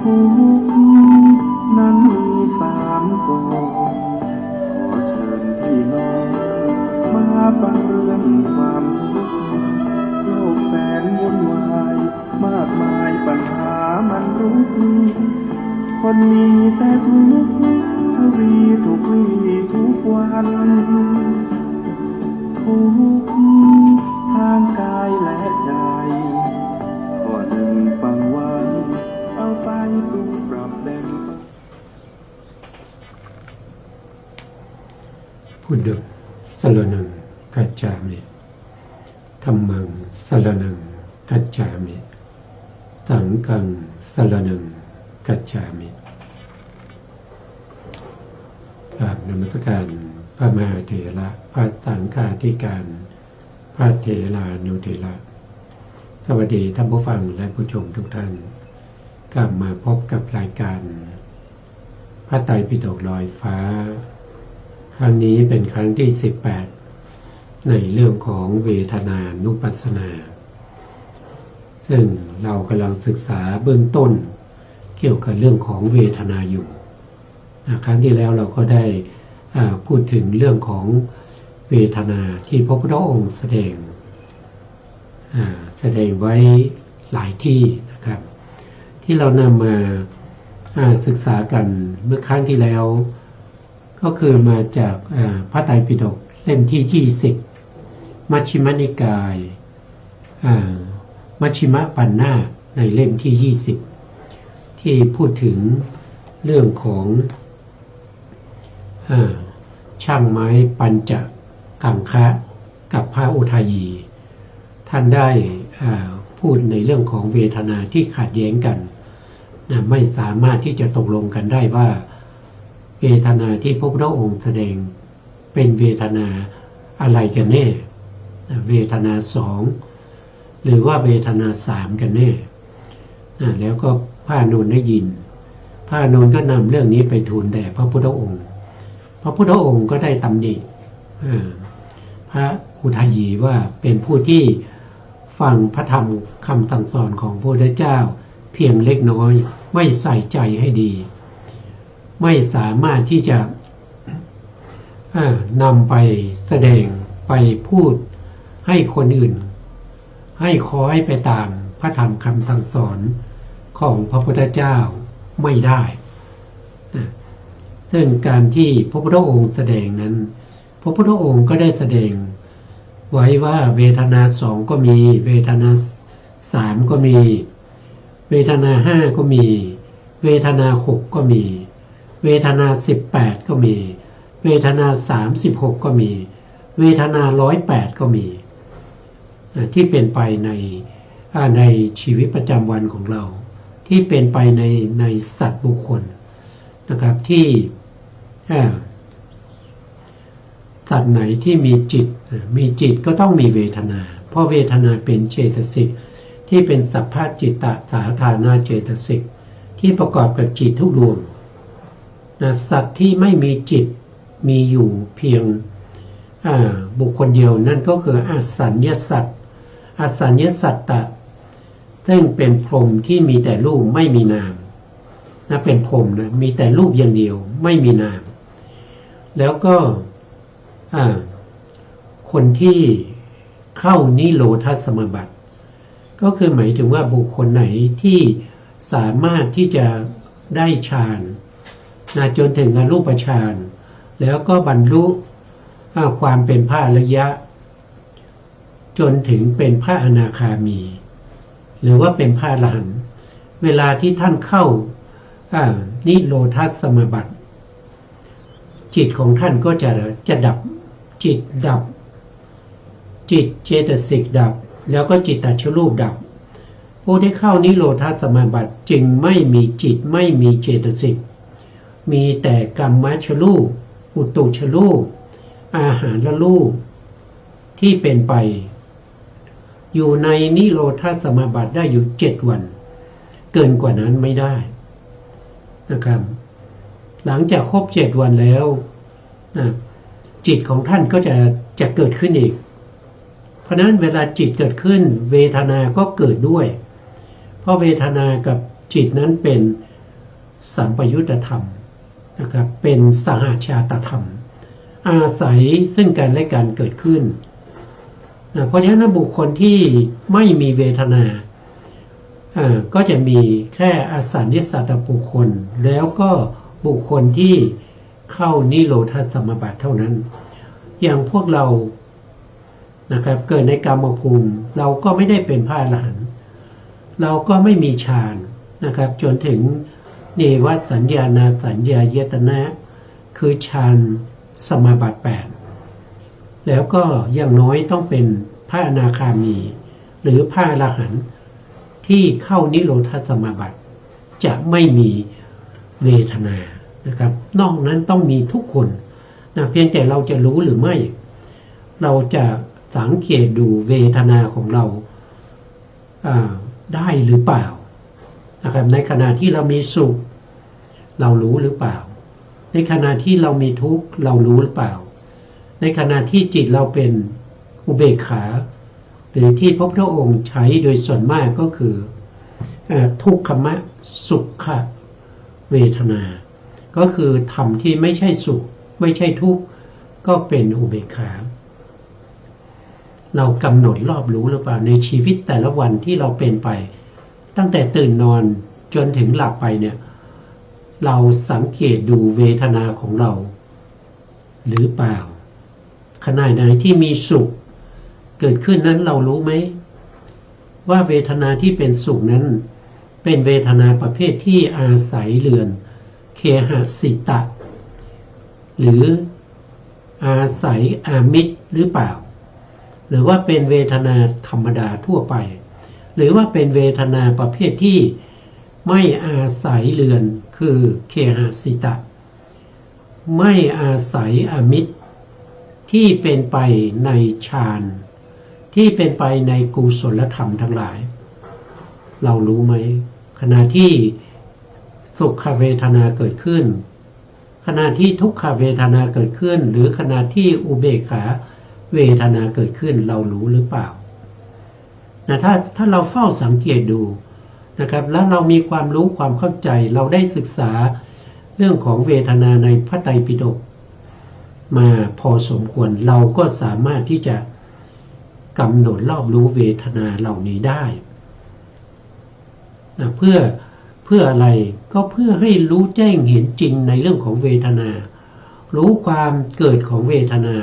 ทุกข์นั้นมี3 กองขอเชิญพี่น้องมาฟังเรื่องความทุกข์โลกแสนวุ่นวายมากมายปัญหามันรุกคนมีแต่ทุกข์ทวีทุกวี่ทุกวันทุกข์ทางกายและใจข้อหนึ่งฟังไว้เอาไปปรุงปรับแบ่งพุทธังสรณังคัจฉามิธัมมังสรณังคัจฉามิสังฆังสรณังคัจฉามิกราบนมัสการพระมหาเถระพระสังฆาธิการพระเถรานุเถระสวัสดีท่านผู้ฟังและผู้ชมทุกท่านกลับมาพบกับรายการพระไตรปิฎกลอยฟ้าครั้งนี้เป็นครั้งที่18ในเรื่องของเวทนานุปัสสนาซึ่งเรากำลังศึกษาเบื้องต้นเกี่ยวกับเรื่องของเวทนาอยู่ครั้งที่แล้วเราก็ได้พูดถึงเรื่องของเวทนาที่พระพุทธองค์แสดงไว้หลายที่นะครับที่เรานำมาศึกษากันเมื่อครั้งที่แล้วก็คือมาจากพระไตรปิฎกเล่มที่20มัชฌิมนิกายมัชฌิมปัญนาถในเล่มที่20ที่พูดถึงเรื่องของช่างไม้ปัญจกังคะกับพระอุทายีท่านได้พูดในเรื่องของเวทนาที่ขัดแย้งกันไม่สามารถที่จะตกลงกันได้ว่าเวทนาที่พระพุทธองค์แสดงเป็นเวทนาอะไรกันแน่เวทนา2หรือว่าเวทนา3กันแน่แล้วก็พระอานนท์ได้ยินพระอานนท์ก็นำเรื่องนี้ไปทูลแด่พระพุทธองค์พระพุทธองค์ก็ได้ตำหนิพระอุทายีว่าเป็นผู้ที่ฟังพระธรรมคำสั่งสอนของพระพุทธเจ้าเพียงเล็กน้อยไม่ใส่ใจให้ดีไม่สามารถที่จะนำไปแสดงไปพูดให้คนอื่นให้คอยไปตามพระธรรมคำสั่งสอนของพระพุทธเจ้าไม่ได้ซึ่งการที่พระพุทธองค์แสดงนั้นพระพุทธองค์ก็ได้แสดงไว้ว่าเวทนา2ก็มีเวทนา3ก็มีเวทนา5ก็มีเวทนา6ก็มีเวทนา18ก็มีเวทนา36ก็มีเวทนา108ก็มีที่เป็นไปในชีวิตประจำวันของเราที่เป็นไปในสัตว์บุคคลนะครับที่สัตว์ไหนที่มีจิตก็ต้องมีเวทนาเพราะเวทนาเป็นเจตสิกที่เป็นสัพพะจิตตสาธารณเจตสิกที่ประกอบกับจิตทุกดวงสัตว์ที่ไม่มีจิตมีอยู่เพียงบุคคลเดียวนั่นก็คืออสัญญสัตว์อสัญญสัตตะซึ่งเป็นพรหมที่มีแต่รูปไม่มีนามเป็นพรหมนะมีแต่รูปอย่างเดียวไม่มีนามแล้วก็คนที่เข้านิโรธสมาบัติก็คือหมายถึงว่าบุคคลไหนที่สามารถที่จะได้ฌานจนถึงอรูปฌานแล้วก็บรรลุความเป็นพระอริยะจนถึงเป็นพระอนาคามีหรือว่าเป็นพระอรหันต์เวลาที่ท่านเข้านิโรธสมาบัติจิตของท่านก็จะดับจิตดับจิตเจตสิกดับแล้วก็จิตตชรูปดับผู้ที่เข้านิโรธสมาบัติจึงไม่มีจิตไม่มีเจตสิกมีแต่กัมมชรูปอุตุชรูปอาหารละรูปที่เป็นไปอยู่ในนิโรธสมาบัติได้อยู่7 วันเกินกว่านั้นไม่ได้นะครับหลังจากครบ7 วันแล้วจิตของท่านก็จะเกิดขึ้นอีกเพราะนั้นเวลาจิตเกิดขึ้นเวทนาก็เกิดด้วยเพราะเวทนากับจิตนั้นเป็น สัมปยุตธรรมนะครับเป็นสหชาตธรรมอาศัยซึ่งกันและกันเกิดขึ้นเพราะฉะนั้นบุคคลที่ไม่มีเวทนาก็จะมีแค่อสัญญสัตตบุคคลแล้วก็บุคคลที่เข้านิโรธสมาบัติเท่านั้นอย่างพวกเรานะครับเกิดในกามภูมิเราก็ไม่ได้เป็นพระอรหันต์เราก็ไม่มีฌานนะครับจนถึงเนวสัญญานาสัญญายตนะคือฌานสมาบัติ8แล้วก็อย่างน้อยต้องเป็นพระอนาคามีหรือพระอรหันต์ที่เข้านิโรธสมาบัติจะไม่มีเวทนานะครับนอกนั้นต้องมีทุกคนนะเพียงแต่เราจะรู้หรือไม่เราจะสังเกตดูเวทนาของเราได้หรือเปล่านะครับในขณะที่เรามีสุขเรารู้หรือเปล่าในขณะที่เรามีทุกข์เรารู้หรือเปล่าในขณะที่จิตเราเป็นอุเบกขาหรือที่พระพุทธองค์ใช้โดยส่วนมากก็คือทุกขมะสุขเวทนาก็คือธรรมที่ไม่ใช่สุขไม่ใช่ทุกข์ก็เป็นอุเบกขาเรากำหนดรอบรู้หรือเปล่าในชีวิตแต่ละวันที่เราเป็นไปตั้งแต่ตื่นนอนจนถึงหลับไปเนี่ยเราสังเกตดูเวทนาของเราหรือเปล่าขณะไหนที่มีสุขเกิดขึ้นนั้นเรารู้ไหมว่าเวทนาที่เป็นสุขนั้นเป็นเวทนาประเภทที่อาศัยเรือนเคหสิตะหรืออาศัยอามิตรหรือเปล่าหรือว่าเป็นเวทนาธรรมดาทั่วไปหรือว่าเป็นเวทนาประเภทที่ไม่อาศัยเรือนคือเคหสิตะไม่อาศัยอามิตรที่เป็นไปในฌานที่เป็นไปในกุศลธรรมทั้งหลายเรารู้ไหมขณะที่สุขเวทนาเกิดขึ้นขณะที่ทุกขเวทนาเกิดขึ้นหรือขณะที่อุเบกขาเวทนาเกิดขึ้นเรารู้หรือเปล่านะถ้าเราเฝ้าสังเกตดูนะครับแล้วเรามีความรู้ความเข้าใจเราได้ศึกษาเรื่องของเวทนาในพระไตรปิฎกมาพอสมควรเราก็สามารถที่จะกำหนดรอบรู้เวทนาเหล่านี้ได้นะเพื่ออะไรก็เพื่อให้รู้แจ้งเห็นจริงในเรื่องของเวทนารู้ความเกิดของเวทนา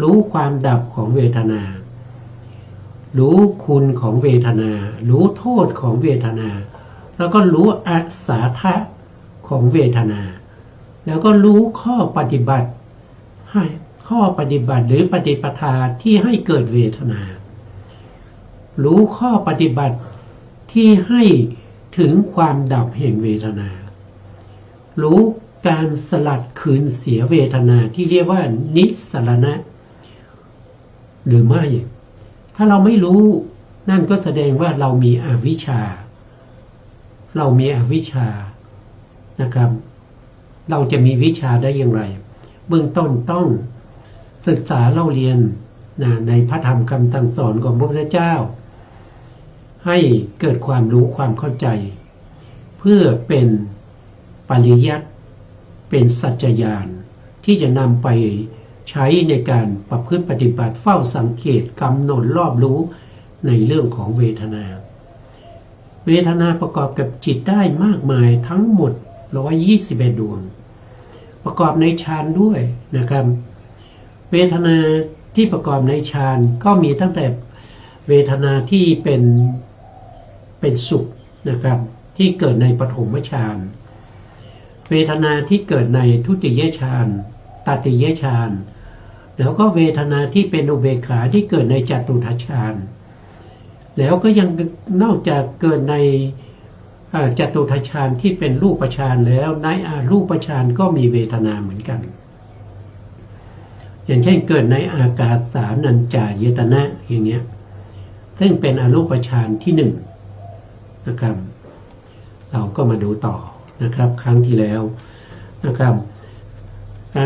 รู้ความดับของเวทนารู้คุณของเวทนารู้โทษของเวทนาแล้วก็รู้อัศทะของเวทนาแล้วก็รู้ข้อปฏิบัติให้ข้อปฏิบัติหรือปฏิปทาที่ให้เกิดเวทนารู้ข้อปฏิบัติที่ให้ถึงความดับแห่งเวทนารู้การสลัดคืนเสียเวทนาที่เรียกว่านิสสรณะหรือไม่ถ้าเราไม่รู้นั่นก็แสดงว่าเรามีอวิชชานะครับเราจะมีวิชาได้อย่างไรเบื้องต้นต้องศึกษาเล่าเรียนในพระธรรมคำสั่งสอนของพระพุทธเจ้าให้เกิดความรู้ความเข้าใจเพื่อเป็นปริยัติเป็นสัจจญาณที่จะนำไปใช้ในการประพฤติปฏิบัติเฝ้าสังเกตกำหนดรอบรู้ในเรื่องของเวทนาประกอบกับจิตได้มากมายทั้งหมด121ดวงประกอบในฌานด้วยนะครับเวทนาที่ประกอบในฌานก็มีตั้งแต่เวทนาที่เป็นสุขนะครับที่เกิดในปฐมฌานเวทนาที่เกิดในทุติยฌานตติยฌานแล้วก็เวทนาที่เป็นอุเบกขาที่เกิดในจตุทัชฌานแล้วก็ยังนอกจากเกิดในจตุทัชฌานที่เป็นรูปฌานแล้วในอรูปฌานก็มีเวทนาเหมือนกันอย่างเช่นเกิดในอากาสานัญจายตนะอย่างเงี้ยซึ่งเป็นอรูปฌานที่1นะครับเราก็มาดูต่อนะครับครั้งที่แล้วนะครับ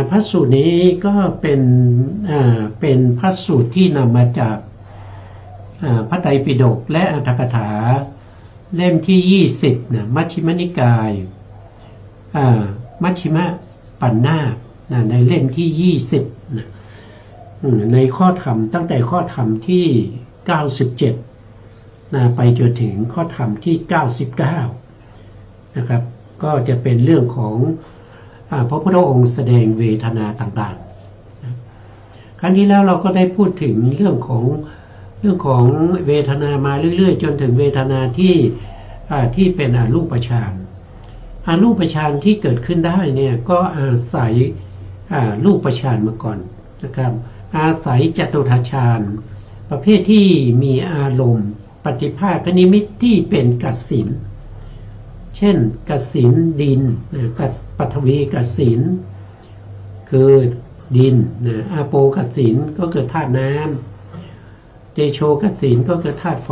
พระสูตรนี้ก็เป็นพระสูตรที่นำมาจากพระไตรปิฎกและอรรถกถาเล่มที่20นะมัชฌิมนิกาย มัชฌิมปัญนาคในเล่มที่20นะในข้อธรรมตั้งแต่ข้อธรรมที่97นะไปจนถึงข้อธรรมที่99นะครับก็จะเป็นเรื่องของพระพุทธองค์แสดงเวทนาต่างๆนะครั้งที่แล้วเราก็ได้พูดถึงเรื่องของเวทนามาเรื่อยๆจนถึงเวทนาที่เป็นอรูปฌานอรูปฌานที่เกิดขึ้นได้เนี่ยก็อาศัยรูปฌานมาก่อนนะครับอาศัยจตุทัชฌานประเภทที่มีอารมณ์ปฏิภาคนิมิตที่เป็นกัสสินเช่นกัสสินดินปฐวีกัสสินคือดินอาโปกัสสินก็คือธาตุน้ำเตโชกัสสินก็คือธาตุไฟ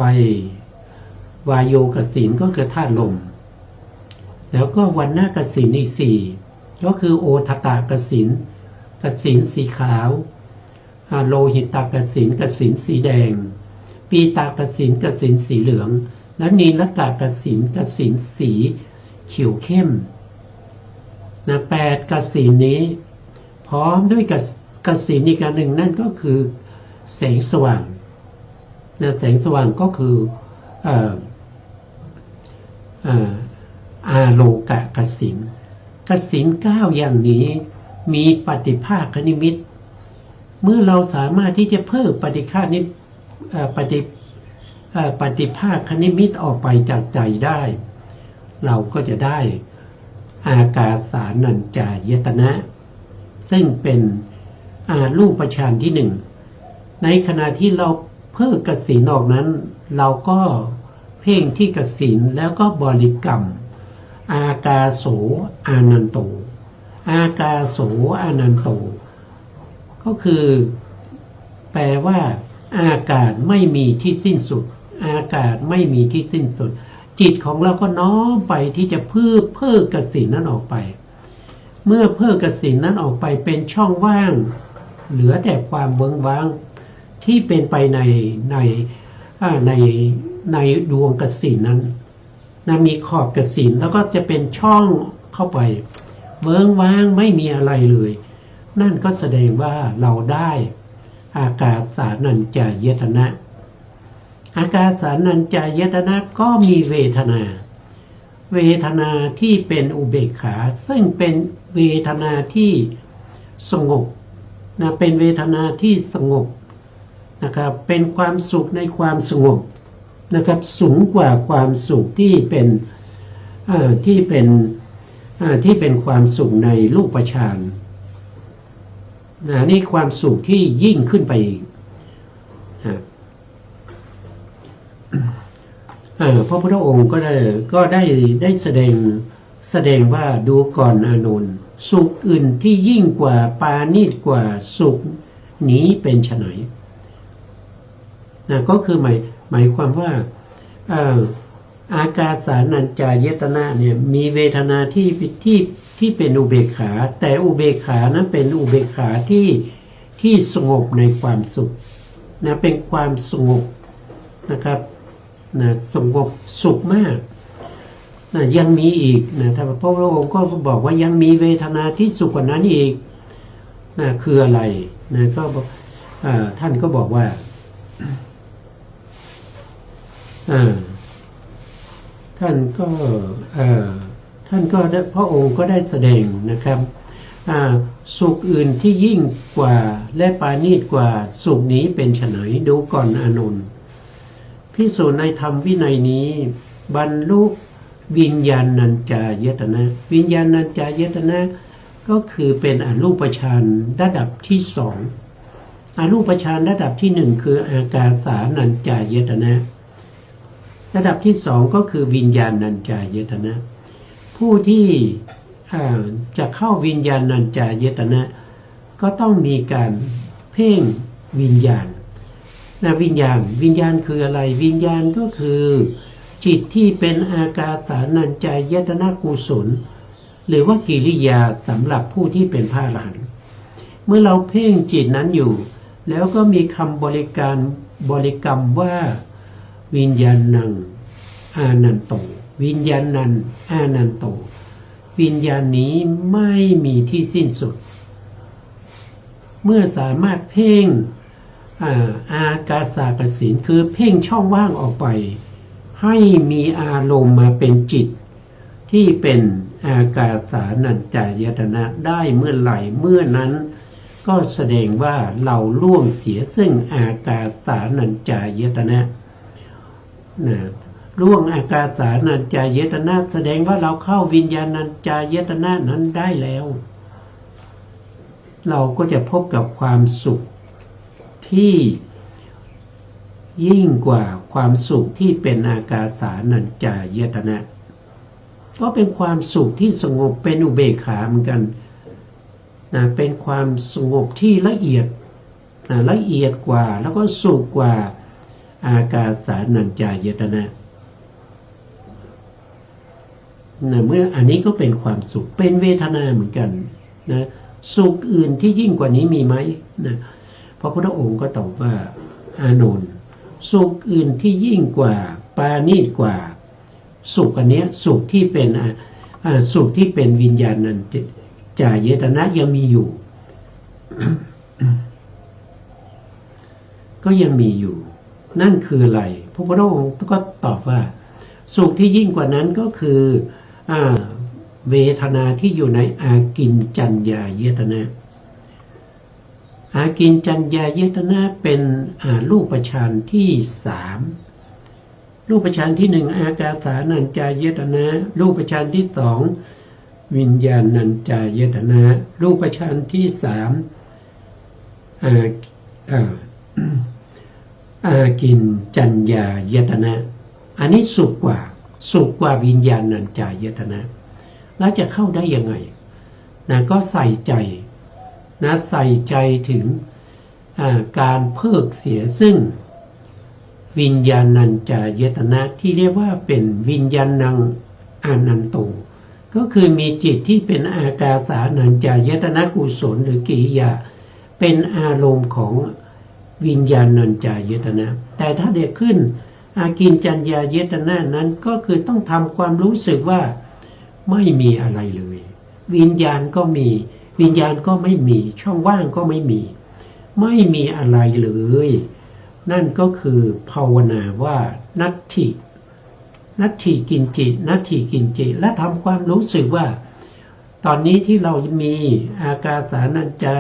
วายโยกัสสินก็คือธาตุลมแล้วก็วันนากัสสินอีก4ก็คือโอทตกัสสินสีขาวโลหิตกัสสินสีแดงปีตกัสสินสีเหลืองและนีลกกัสสินสีเขียวเข้ม8กัสสินนี้พร้อมด้วยกัสสินอีกอันหนึ่งนั่นก็คือแสงสว่างแสงสว่างก็คืออาโลกะกัสสิน9อย่างนี้มีปฏิภาคนิมิตเมื่อเราสามารถที่จะเพิ่มปฏิภาคนิมิตออกไปจากใจได้เราก็จะได้อากาสานัญจายตนะซึ่งเป็นรูปฌานที่1ในขณะที่เราเพิ่มกัสสินออกนั้นเราก็เพ่งที่กัสสินแล้วก็บริกรรมอากาโสอานันโตอากาโสอานันโตก็คือแปลว่าอากาศไม่มีที่สิ้นสุดอากาศไม่มีที่สิ้นสุดจิตของเราก็น้อมไปที่จะเพิ่มกัสสินนั้นออกไปเมื่อเพิ่มกัสสินนั้นออกไปเป็นช่องว่างเหลือแต่ความเวิ้งว้างที่เป็นไปในดวงกัสสินนั้นมีขอบกัสสินแล้วก็จะเป็นช่องเข้าไปเวิ้งว้างไม่มีอะไรเลยนั่นก็แสดงว่าเราได้อากาสานัญจายตนะอากาสานัญจายตนะก็มีเวทนาที่เป็นอุเบกขาซึ่งเป็นเวทนาที่สงบเป็นเวทนาที่สงบนะครับเป็นความสุขในความสงบนะครับสูงกว่าความสุขที่เป็นความสุขในรูปฌานนี่ความสุขที่ยิ่งขึ้นไปอีกพระพุทธองค์ก็ได้แสดงว่าดูก่อนอานนท์สุขอื่นที่ยิ่งกว่าปาณีตกว่าสุขนี้เป็นไฉนก็คือหมายความว่าอากาสานัญจายตนะเนี่ยมีเวทนาที่เป็นอุเบกขาแต่อุเบกขานั้นเป็นอุเบกขาที่สงบในความสุขเป็นความสงบนะครับสงบสุขมากยังมีอีกถ้าพระพุทธองค์ก็บอกว่ายังมีเวทนาที่สุขกว่านั้นอีกคืออะไรก็ท่านก็บอกว่าท่านก็พระองค์ก็ได้แสดงนะครับสุขอื่นที่ยิ่งกว่าและปาณีตกว่าสุขนี้เป็นไฉนดูก่อนอานนท์ภิกษุในธรรมวินัยนี้บรรลุวิญญาณัญจายตนะวิญญาณัญจายตนะก็คือเป็นอรูปฌานระดับที่2อรูปฌานระดับที่1คืออากาสานัญจายตนะระดับที่2ก็คือวิญญาณัญจายตนะผู้ที่จะเข้าวิญญาณัญจายตนะก็ต้องมีการเพ่งวิญญาณวิญญาณคืออะไรวิญญาณก็คือจิตที่เป็นอากาสานัญจายตนะกุศลหรือว่ากิริยาสำหรับผู้ที่เป็นพระอรหันต์เมื่อเราเพ่งจิตนั้นอยู่แล้วก็มีคำบริกรรมว่าวิญญาณังอานันโตวิญญาณันอานันโต วิญญาณนี้ไม่มีที่สิ้นสุดเมื่อสามารถเพ่งอากาสากสินคือเพ่งช่องว่างออกไปให้มีอารมณ์มาเป็นจิตที่เป็นอากาสานัญจายตนะได้เมื่อไหร่เมื่อนั้นก็แสดงว่าเราล่วงเสียซึ่งอากาสานัญจายตนะล่วงอากาสานัญจายตนะแสดงว่าเราเข้าวิญญาณัญจายตนะนั้นได้แล้วเราก็จะพบกับความสุขที่ยิ่งกว่าความสุขที่เป็นอากาสานัญจายตนะก็เป็นความสุขที่สงบเป็นอุเบกขาเหมือนกันเป็นความสงบที่ละเอียดละเอียดกว่าแล้วก็สุขกว่าอากาสานัญจายตนะเมื่ออันนี้ก็เป็นความสุขเป็นเวทนาเหมือนกันนะสุขอื่นที่ยิ่งกว่านี้มีไหมนะพระพุทธองค์ก็ตอบว่าอานนท์สุขอื่นที่ยิ่งกว่าปาณีตกว่าสุขอันนี้สุขที่เป็นสุขที่เป็นวิญญาณนัญจายตนะยังมีอยู่ ก็ยังมีอยู่นั่นคืออะไรพระพุทธองค์ก็ตอบว่าสุขที่ยิ่งกว่านั้นก็คือเวทนาที่อยู่ในอากินจัญญายตนะอากินจัญญายตนะเป็นรูปฌานที่สามรูปฌานที่หนึ่งอากาสานัญจายตนะรูปฌานที่สองวิญญาณัญจายตนะรูปฌานที่สามอากินจัญญายตนะอันนี้สุขกว่าวิญญาณัญจายตนะแล้วจะเข้าได้ยังไงก็ใส่ใจใส่ใจถึงการเพิกเสียซึ่งวิญญาณัญจายตนะที่เรียกว่าเป็นวิญญาณังอานันโตก็คือมีจิตที่เป็นอากาสานัญจายตนะกุศลหรือกิริยาเป็นอารมณ์ของวิญญาณัญจายตนะแต่ถ้าเด็กขึ้นอากินจัญญายตนะนั้นก็คือต้องทำความรู้สึกว่าไม่มีอะไรเลยวิญญาณก็มีวิญญาณก็ไม่มีช่องว่างก็ไม่มีอะไรเลยนั่นก็คือภาวนาว่านัตถิกินจินัตถิกินจิและทำความรู้สึกว่าตอนนี้ที่เรามีอากาสานัญจา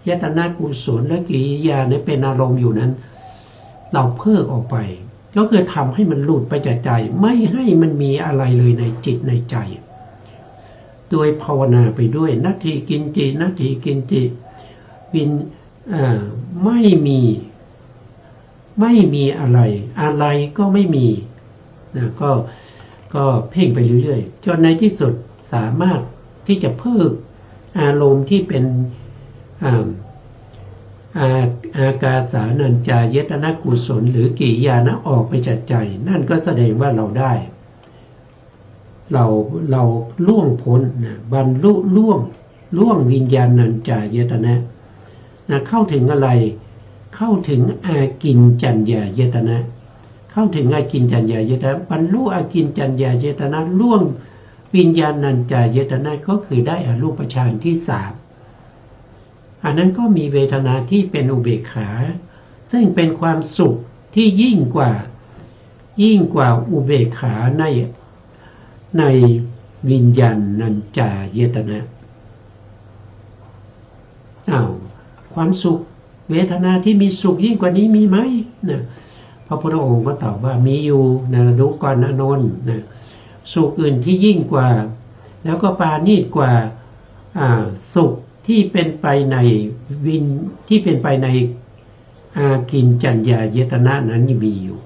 ยตนะกุศลและกิริยาเนี่ยเป็นอารมณ์อยู่นั้นเราเพิกออกไปก็คือทำให้มันหลุดไปจากใจไม่ให้มันมีอะไรเลยในจิตในใจโดยภาวนาไปด้วยนัตถิกินจินัตถิกินจิไม่มีอะไรก็ไม่มีก็เพ่งไปเรื่อยๆจนในที่สุดสามารถที่จะเพิกอารมณ์ที่เป็นอากาสานัญจายตนะกุศลหรือกิริยานะออกไปจากใจนั่นก็แสดงว่าเราได้เราล่วงพ้นบรรลุล่วงวิญญาณัญจายตนะเข้าถึงอะไรเข้าถึงอากินจัญญายตนะเข้าถึงอากินจัญญายตนะบรรลุอากินจัญญายตนะล่วงวิญญาณัญจายตนะก็คือได้อรูปฌานที่สามอันนั้นก็มีเวทนาที่เป็นอุเบกขาซึ่งเป็นความสุขที่ยิ่งกว่าอุเบกขาในวิญญาณัญจายตนะความสุขเวทนาที่มีสุขยิ่งกว่านี้มีไหมพระพุทธองค์ก็ตอบว่ามีอยู่ดูก่อนอานนท์สุขอื่นที่ยิ่งกว่าแล้วก็ปราณีตกว่าสุขที่เป็นไปในที่เป็นไปในอากินจัญญายตนะนั้นมีอยู่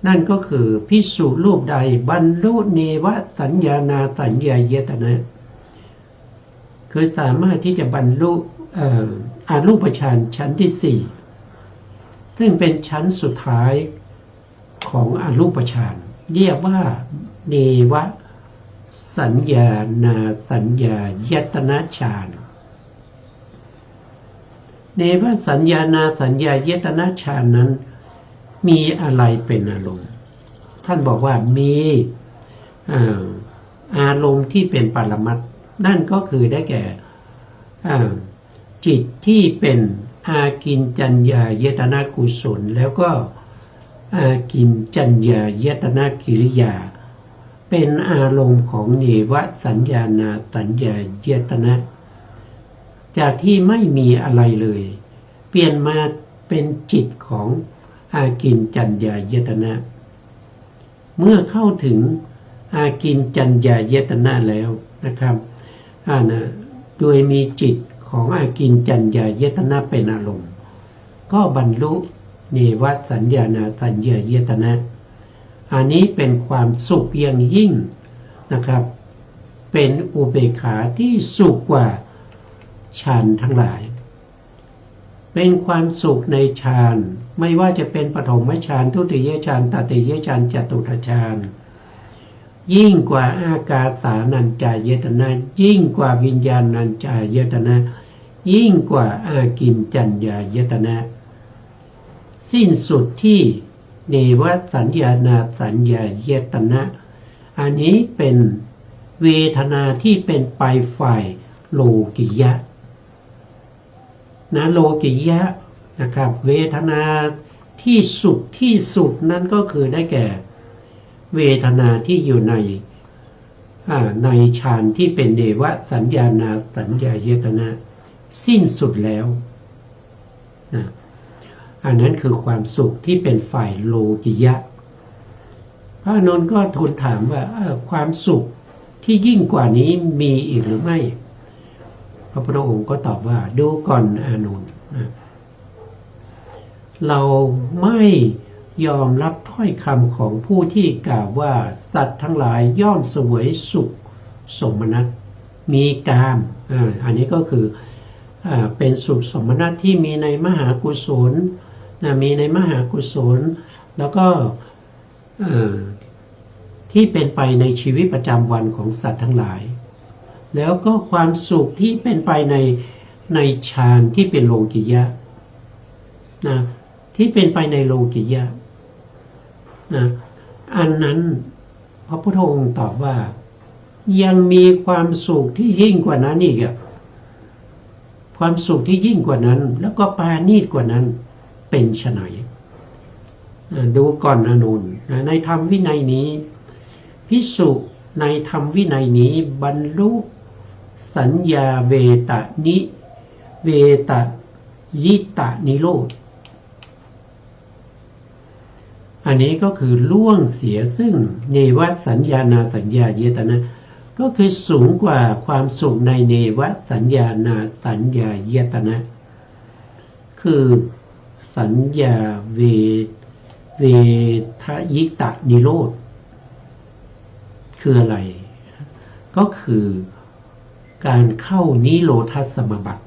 นั่นก็คือภิกษุรูปใดบรรลุเนวสัญญานาสัญญายตนะคือสามารถที่จะบรรลุอรูปฌานชั้นที่สี่ซึ่งเป็นชั้นสุดท้ายของอรูปฌานเรียกว่าเนวสัญญานาสัญญายตนะฌานเนวสัญญานาสัญญายตนะฌานนั้นมีอะไรเป็นอารมณ์ท่านบอกว่ามี อารมณ์ที่เป็นปรมัตถ์นั่นก็คือได้แก่จิตที่เป็นอากินจัญญายตนะกุศลแล้วก็อากินจัญญายตนะกิริยาเป็นอารมณ์ของเนวสัญญานาสัญญายตนะจากที่ไม่มีอะไรเลยเปลี่ยนมาเป็นจิตของอากินจัญญายตนะเมื่อเข้าถึงอากินจัญญายตนะแล้วนะครับโดยมีจิตของอากินจัญญายตนะเป็นอารมณ์ก็บรรลุเนวสัญญานาสัญญายตนะอันนี้เป็นความสุขอย่างยิ่งนะครับเป็นอุเบกขาที่สุขกว่าฌานทั้งหลายเป็นความสุขในฌานไม่ว่าจะเป็นปฐมฌานทุติยฌานตติยฌานจตุตฌานยิ่งกว่าอากาสานัญจายตนะยิ่งกว่าวิญญาณัญจายตนะยิ่งกว่าอากินจัญญายตนะสิ้นสุดที่เนวสัญญานาสัญญายตนะอันนี้เป็นเวทนาที่เป็นไปฝ่ายโลกิยะโลกิยะนะครับเวทนาที่สุขที่สุดนั้นก็คือได้แก่เวทนาที่อยู่ในฌานที่เป็นเนวสัญญานาสัญญายตนะสิ้นสุดแล้วนะอันนั้นคือความสุขที่เป็นฝ่ายโลกิยะพระอานนท์ก็ทูลถามว่าความสุขที่ยิ่งกว่านี้มีอีกหรือไม่พระพุทธองค์ก็ตอบว่าดูก่อนอานนท์เราไม่ยอมรับถ้อยคำของผู้ที่กล่าวว่าสัตว์ทั้งหลายย่อมเสวยสุขสมนัตมีกามอันนี้ก็คือเป็นสุขสมนัตที่มีในมหากุศลมีในมหากุศลแล้วก็ที่เป็นไปในชีวิตประจำวันของสัตว์ทั้งหลายแล้วก็ความสุขที่เป็นไปในฌานที่เป็นโลกิยะที่เป็นไปในโลกิยะอันนั้นพระพุทธองค์ตอบว่ายังมีความสุขที่ยิ่งกว่านั้นอีกความสุขที่ยิ่งกว่านั้นแล้วก็ปราณีตกว่านั้นเป็นไฉนดูก่อนอานนท์ในธรรมวินัยนี้ภิกษุในธรรมวินัยนี้บรรลุสัญญาเวตยิตะนิโรธอันนี้ก็คือล่วงเสียซึ่งเนวสัญญานาสัญญายตนะก็คือสูงกว่าความสุขในเนวสัญญานาสัญญายตนะคือสัญญาเวทยิตะนิโรธคืออะไรก็คือการเข้านิโรธสมาบัติ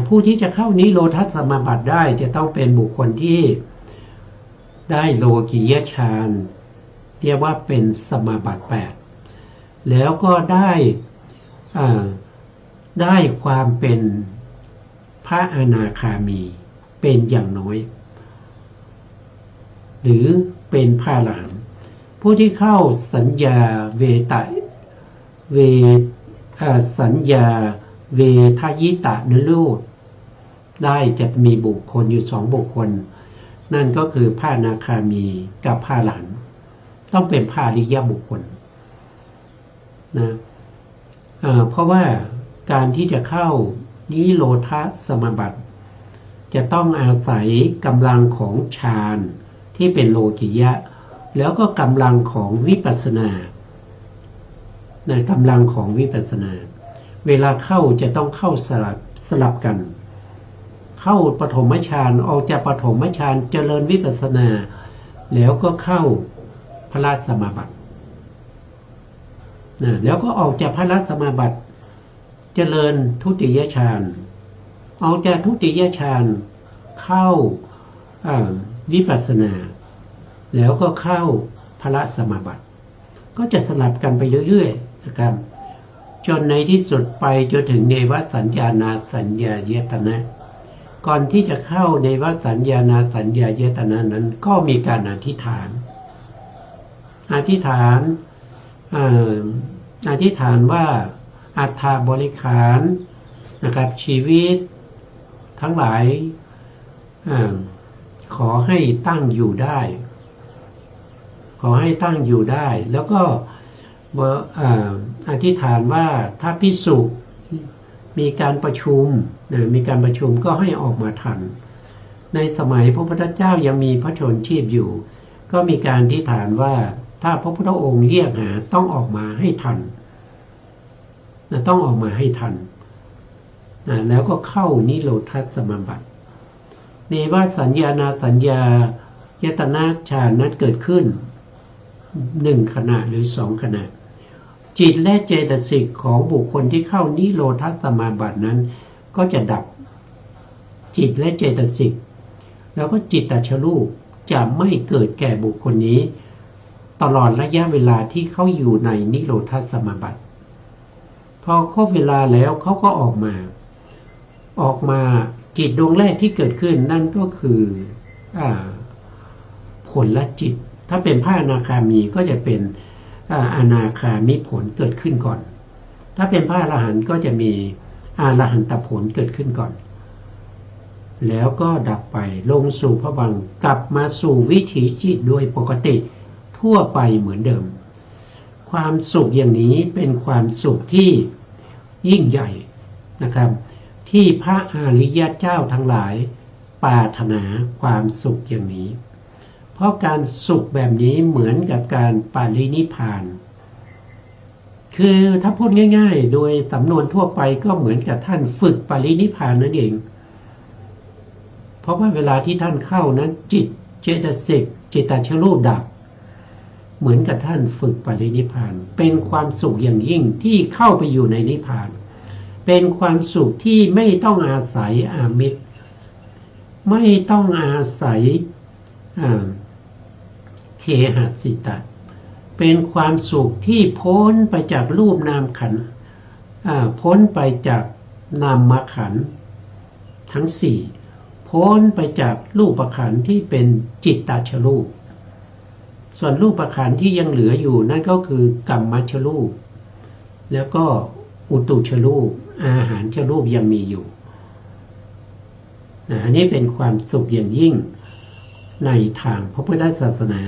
ผู้ที่จะเข้านิโรธสมาบัติได้จะต้องเป็นบุคคลที่ได้โลกิยฌานเรียกว่าเป็นสมาบัติ8แล้วก็ได้ความเป็นพระอนาคามีเป็นอย่างน้อยหรือเป็นพระอรหันต์ผู้ที่เข้าสัญญาสัญญาเวทยิตะนิโรธได้จะมีบุคคลอยู่2บุคคลนั่นก็คือพระอนาคามีกับพระอรหันต์ต้องเป็นพระอริยบุคคลเพราะว่าการที่จะเข้านิโรธสมาบัติจะต้องอาศัยกำลังของฌานที่เป็นโลกิยะแล้วก็กำลังของวิปัสสนากำลังของวิปัสสนาเวลาเข้าจะต้องเข้าสลับกันเข้าปฐมฌานออกจากปฐมฌานเจริญวิปัสสนาแล้วก็เข้าพระสมาบัติแล้วก็ออกจากพระสมาบัติเจริญทุติยฌานออกจากทุติยฌานเข้าวิปัสสนาแล้วก็เข้าพระสมาบัติก็จะสลับกันไปเรื่อยๆนะครับจนในที่สุดไปจนถึงเนวสัญญานาสัญญายตนะก่อนที่จะเข้าเนวสัญญานาสัญญายตนะนั้นก็มีการอธิษฐาน อธิษฐานอธิษฐานว่าอัตถาบริขารนะครับชีวิตทั้งหลายขอให้ตั้งอยู่ได้ขอให้ตั้งอยู่ได้แล้วก็อธิษฐานว่าถ้าภิกษุมีการประชุมมีการประชุมก็ให้ออกมาทันในสมัยพระพุทธเจ้ายังมีพระชนชีพอยู่ก็มีการอธิษฐานว่าถ้าพระพุทธองค์เรียกหาต้องออกมาให้ทันต้องออกมาให้ทันแล้วก็เข้านิโรธสมาบัติเนวสัญญานาสัญญายตนะฌานนั้นเกิดขึ้น1ขณะหรือ2ขณะจิตและเจตสิกของบุคคลที่เข้านิโรธสมาบัตินั้นก็จะดับจิตและเจตสิกแล้วก็จิตตชรูปจะไม่เกิดแก่บุคคลนี้ตลอดระยะเวลาที่เขาอยู่ในนิโรธสมาบัติพอครบเวลาแล้วเขาก็ออกมาจิตดวงแรกที่เกิดขึ้นนั่นก็คือผลละจิตถ้าเป็นพระอนาคามีก็จะเป็นอนาคามิผลเกิดขึ้นก่อนถ้าเป็นพระอรหันต์ก็จะมีอรหันตผลเกิดขึ้นก่อนแล้วก็ดับไปลงสู่พระบังกลับมาสู่วิถีจิตโดยปกติทั่วไปเหมือนเดิมความสุขอย่างนี้เป็นความสุขที่ยิ่งใหญ่นะครับที่พระอริยเจ้าทั้งหลายปรารถนาความสุขอย่างนี้เพราะการสุขแบบนี้เหมือนกับการปรินิพพานคือถ้าพูดง่ายๆโดยสำนวนทั่วไปก็เหมือนกับท่านฝึกปรินิพพานนั่นเองเพราะว่าเวลาที่ท่านเข้านั้นจิตเจตสิกจิตตชรูปดับเหมือนกับท่านฝึกปรินิพพานเป็นความสุขอย่างยิ่งที่เข้าไปอยู่ในนิพพานเป็นความสุขที่ไม่ต้องอาศัยอามิตรไม่ต้องอาศัยเคหสิตะเป็นความสุขที่พ้นไปจากรูปนามขันธ์พ้นไปจากนามขันธ์ทั้งสี่พ้นไปจากรูปขันธ์ที่เป็นจิตตชรูปส่วนรูปขันธ์ที่ยังเหลืออยู่นั่นก็คือกรรมชรูปแล้วก็อุตุชรูปอาหารชรูปยังมีอยู่อันนี้เป็นความสุขอย่างยิ่งในทางพระพุทธศาสนา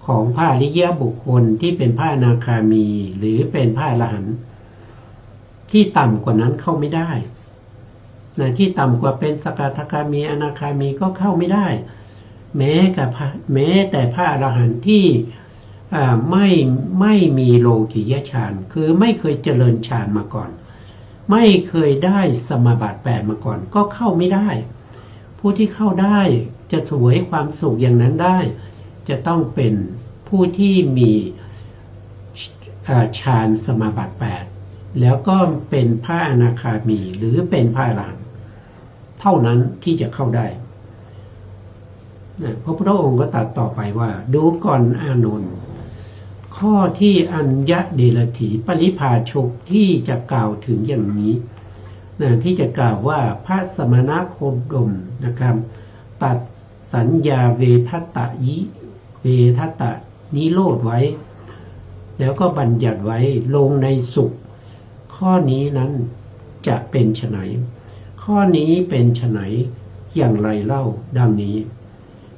ของพระอริยบุคคลที่เป็นพระอนาคามีหรือเป็นพระอรหันต์ที่ต่ำกว่านั้นเข้าไม่ได้ที่ต่ำกว่าเป็นสกทาคามีอนาคามีก็เข้าไม่ได้แม้แต่พระอรหันต์ที่ไม่มีโลกิยฌานคือไม่เคยเจริญฌานมาก่อนไม่เคยได้สมาบัติ8มาก่อนก็เข้าไม่ได้ผู้ที่เข้าได้จะสวยความสุขอย่างนั้นได้จะต้องเป็นผู้ที่มีฌานสมาบัติ8แล้วก็เป็นพระอนาคามีหรือเป็นพระอรหันต์เท่านั้นที่จะเข้าได้พระพุทธองค์ก็ตรัสต่อไปว่าดูก่อนอานนท์ข้อที่อัญญเดลถีปริภาชกที่จะกล่าวถึงอย่างนี้ที่จะกล่าวว่าพระสมณโคดมนะครับตัดสัญญาเวทัตตะนิโรธไว้แล้วก็บัญญัติไว้ลงในสุขข้อนี้นั้นจะเป็นไฉนข้อนี้เป็นไฉนอย่างไรเล่าดังนี้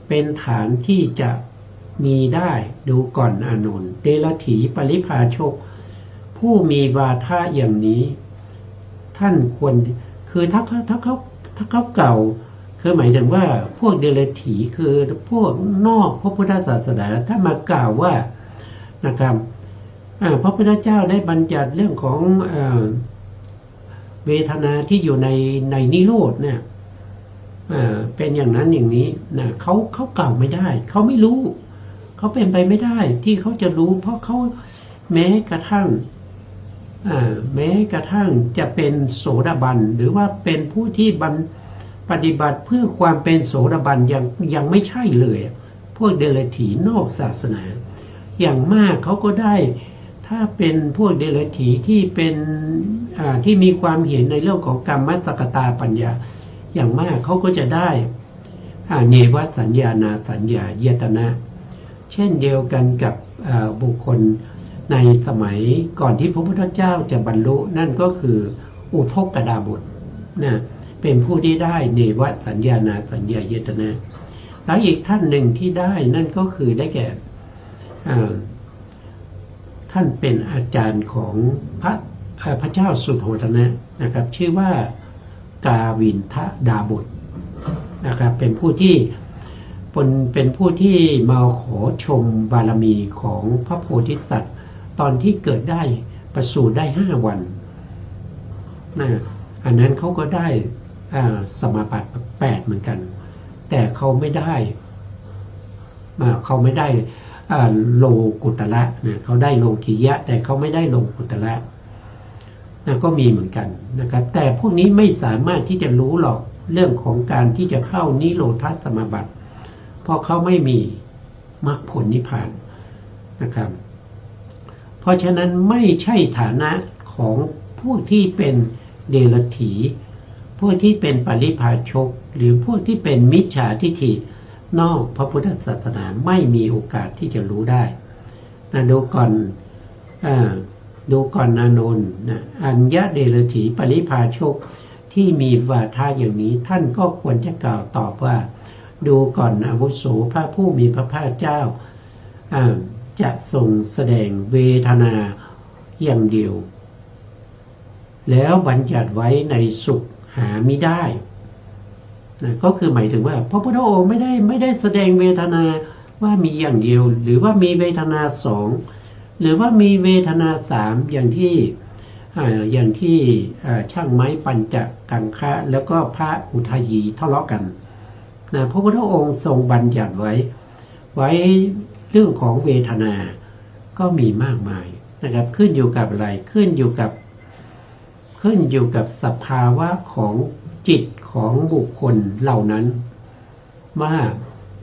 เป็นฐานที่จะมีได้ดูก่อนอานนท์เดลถีปริภาชกผู้มีวาทะอย่างนี้ท่านควรคือถ้าเขาเก่าคือหมายถึงว่าพวกเดลถีคือพวกนอกพระพุทธศาสนาถ้ามากล่าวว่านะครับพระพุทธเจ้าได้บัญญัติเรื่องของเวทนาที่อยู่ในนิโรธเนี่ยเป็นอย่างนั้นอย่างนี้นะเขากล่าวไม่ได้เขาไม่รู้เขาเป็นไปไม่ได้ที่เขาจะรู้เพราะเขาแม้กระทั่งจะเป็นโสดาบันหรือว่าเป็นผู้ที่ปฏิบัติเพื่อความเป็นโสดาบันยังไม่ใช่เลยพวกเดรัจฉีนอกศาสนาอย่างมากเขาก็ได้ถ้าเป็นพวกเดรัจฉีที่เป็นที่มีความเห็นในเรื่องของกรรมสกตาปัญญาอย่างมากเขาก็จะได้เนวสัญญานาสัญญายตนะเช่นเดียวกันกับ บุคคลในสมัยก่อนที่พระพุทธเจ้าจะบรรลุนั่นก็คืออุทกดาบทนะเป็นผู้ที่ได้เนวสัญญานาสัญญายตนะแล้วอีกท่านหนึ่งที่ได้นั่นก็คือได้แก่ท่านเป็นอาจารย์ของพระเจ้าสุโธทนะนะครับชื่อว่ากาวินทดาบทนะครับเป็นผู้ที่มาขอชมบารมีของพระโพธิสัตว์ตอนที่เกิดได้ประสูติได้5 วันนะอันนั้นเขาก็ได้สมาบัติ8เหมือนกันแต่เขาไม่ได้โลกุตระนะเขาได้โลกิยะแต่เขาไม่ได้โลกุตระนะก็มีเหมือนกันนะครับแต่พวกนี้ไม่สามารถที่จะรู้หรอกเรื่องของการที่จะเข้านิโรธสมาบัติเพราะเขาไม่มีมรรคผลนิพพานนะครับเพราะฉะนั้นไม่ใช่ฐานะของพวกที่เป็นเดรัจฉีพวกที่เป็นปริพาชกหรือพวกที่เป็นมิจฉาทิฏฐินอกพระพุทธศาสนาไม่มีโอกาสที่จะรู้ได้นะดูก่อนอานนท์นะอัญญเดรัจฉีปริพาชกที่มีวาทะอย่างนี้ท่านก็ควรจะกล่าวตอบว่าดูก่อนอาวุโสพระผู้มีพระภาคเจ้าจะทรงแสดงเวทนาอย่างเดียวแล้วบัญญัติไว้ในสุขหาไม่ได้นะก็คือหมายถึงว่าพระพุทธองค์ไม่ได้แสดงเวทนาว่ามีอย่างเดียวหรือว่ามีเวทนา2หรือว่ามีเวทนา3อย่างที่ช่างไม้ปัญจกังคะแล้วก็พระอุทายีทะเลาะกันนะพระพุทธองค์ทรงบัญญัติไว้เรื่องของเวทนาก็มีมากมายนะครับขึ้นอยู่กับอะไรขึ้นอยู่กับสภาวะของจิตของบุคคลเหล่านั้นว่า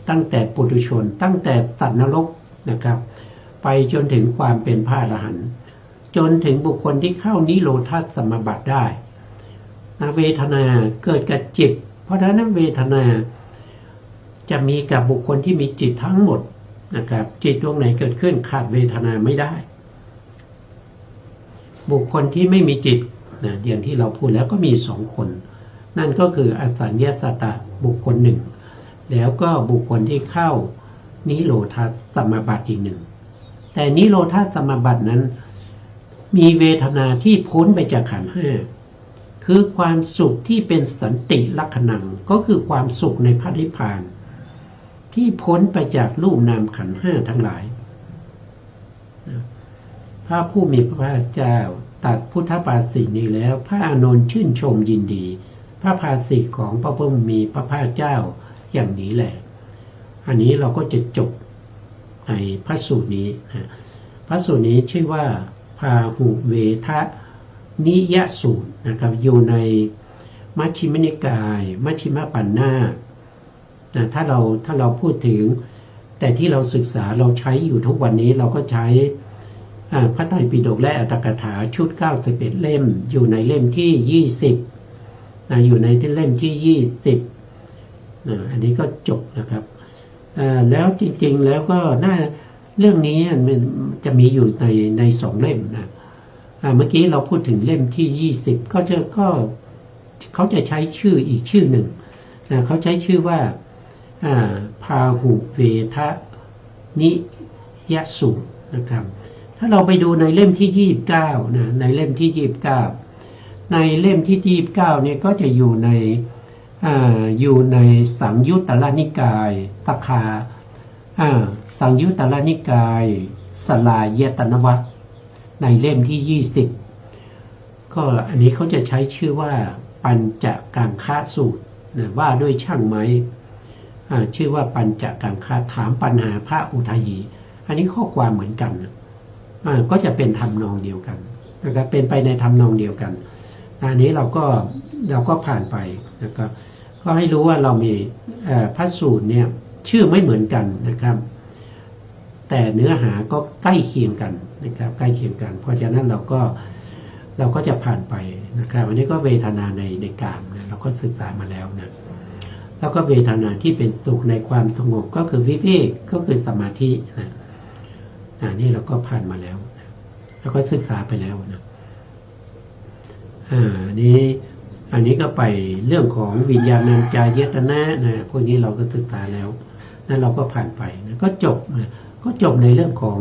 ตั้งแต่ปุถุชนตั้งแต่สัตว์นรกนะครับไปจนถึงความเป็นพระอรหันต์จนถึงบุคคลที่เข้านิโรธสมาบัติได้เวทนาเกิดกับจิตเพราะฉะนั้นเวทนาจะมีกับบุคคลที่มีจิตทั้งหมดนะครับจิตดวงไหนเกิดขึ้นขาดเวทนาไม่ได้บุคคลที่ไม่มีจิตนะอย่างที่เราพูดแล้วก็มี2 คนนั่นก็คืออสัญญาสัตตะบุคคลหนึ่งแล้วก็บุคคลที่เข้านิโรธสมาบัติอีกหนึ่งแต่นิโรธสมาบัตินั้นมีเวทนาที่พ้นไปจากขันธ์5คือความสุขที่เป็นสันติลักขณังก็คือความสุขในพระนิพพานที่พ้นไปจากรูปนามขันธ์5ทั้งหลายพระผู้มีพระภาคเจ้าตัดพุทธภาษิตนี้แล้วพระอานนท์ชื่นชมยินดีพระภาษิตของพระผู้มีพระภาคเจ้าอย่างนี้แหละอันนี้เราก็จะจบในพระสูตรนี้นะพระสูตรนี้ชื่อว่าพาหุเวทนิยสูตรนะครับอยู่ในมัชฌิมนิกายมัชฌิมปัญนาคนะถ้าเราพูดถึงแต่ที่เราศึกษาเราใช้อยู่ทุกวันนี้เราก็ใช้พระไตรปิฎกและอัตถกถาชุด91เล่มอยู่ในเล่มที่20นะอยู่ในเล่มที่20อันนี้ก็จบนะครับแล้วจริงๆแล้วก็เรื่องนี้มันจะมีอยู่ใน2 เล่มนะเมื่อกี้เราพูดถึงเล่มที่20ก็เขาจะใช้ชื่ออีกชื่อหนึ่งนะเขาใช้ชื่อว่าพาหุเวทนิยสูตรนะครับถ้าเราไปดูในเล่มที่29นะในเล่มที่29ในเล่มที่29เนี่ยก็จะอยู่ในสังยุตตรนิกายตคาสังยุตตรนิกายสลายตนวรรคในเล่มที่20ก็อันนี้เขาจะใช้ชื่อว่าปัญจกังคะสูตรนะว่าด้วยช่างไม้ชื่อว่าปัญจกังคะถามปัญหาพระอุทายีอันนี้ข้อความเหมือนกันก็จะเป็นทำนองเดียวกันนะครับเป็นไปในทำนองเดียวกันอันนี้เราก็ผ่านไปนะครับก็ให้รู้ว่าเรามีพระสูตรเนี่ยชื่อไม่เหมือนกันนะครับแต่เนื้อหาก็ใกล้เคียงกันนะครับใกล้เคียงกันเพราะฉะนั้นเราก็จะผ่านไปนะครับอันนี้ก็เวทนาในกามนะเราก็ศึกษามาแล้วนะแล้วก็เวทนาที่เป็นสุขในความสงบก็คือวิเวกก็คือสมาธินะ นี่เราก็ผ่านมาแล้วนะแล้วก็ศึกษาไปแล้วนะอันนี้ก็ไปเรื่องของวิญญาณัญจายตนะนะพวกนี้เราก็ศึกษาแล้วนั่นเราก็ผ่านไปนะก็จบนะก็จบในเรื่องของ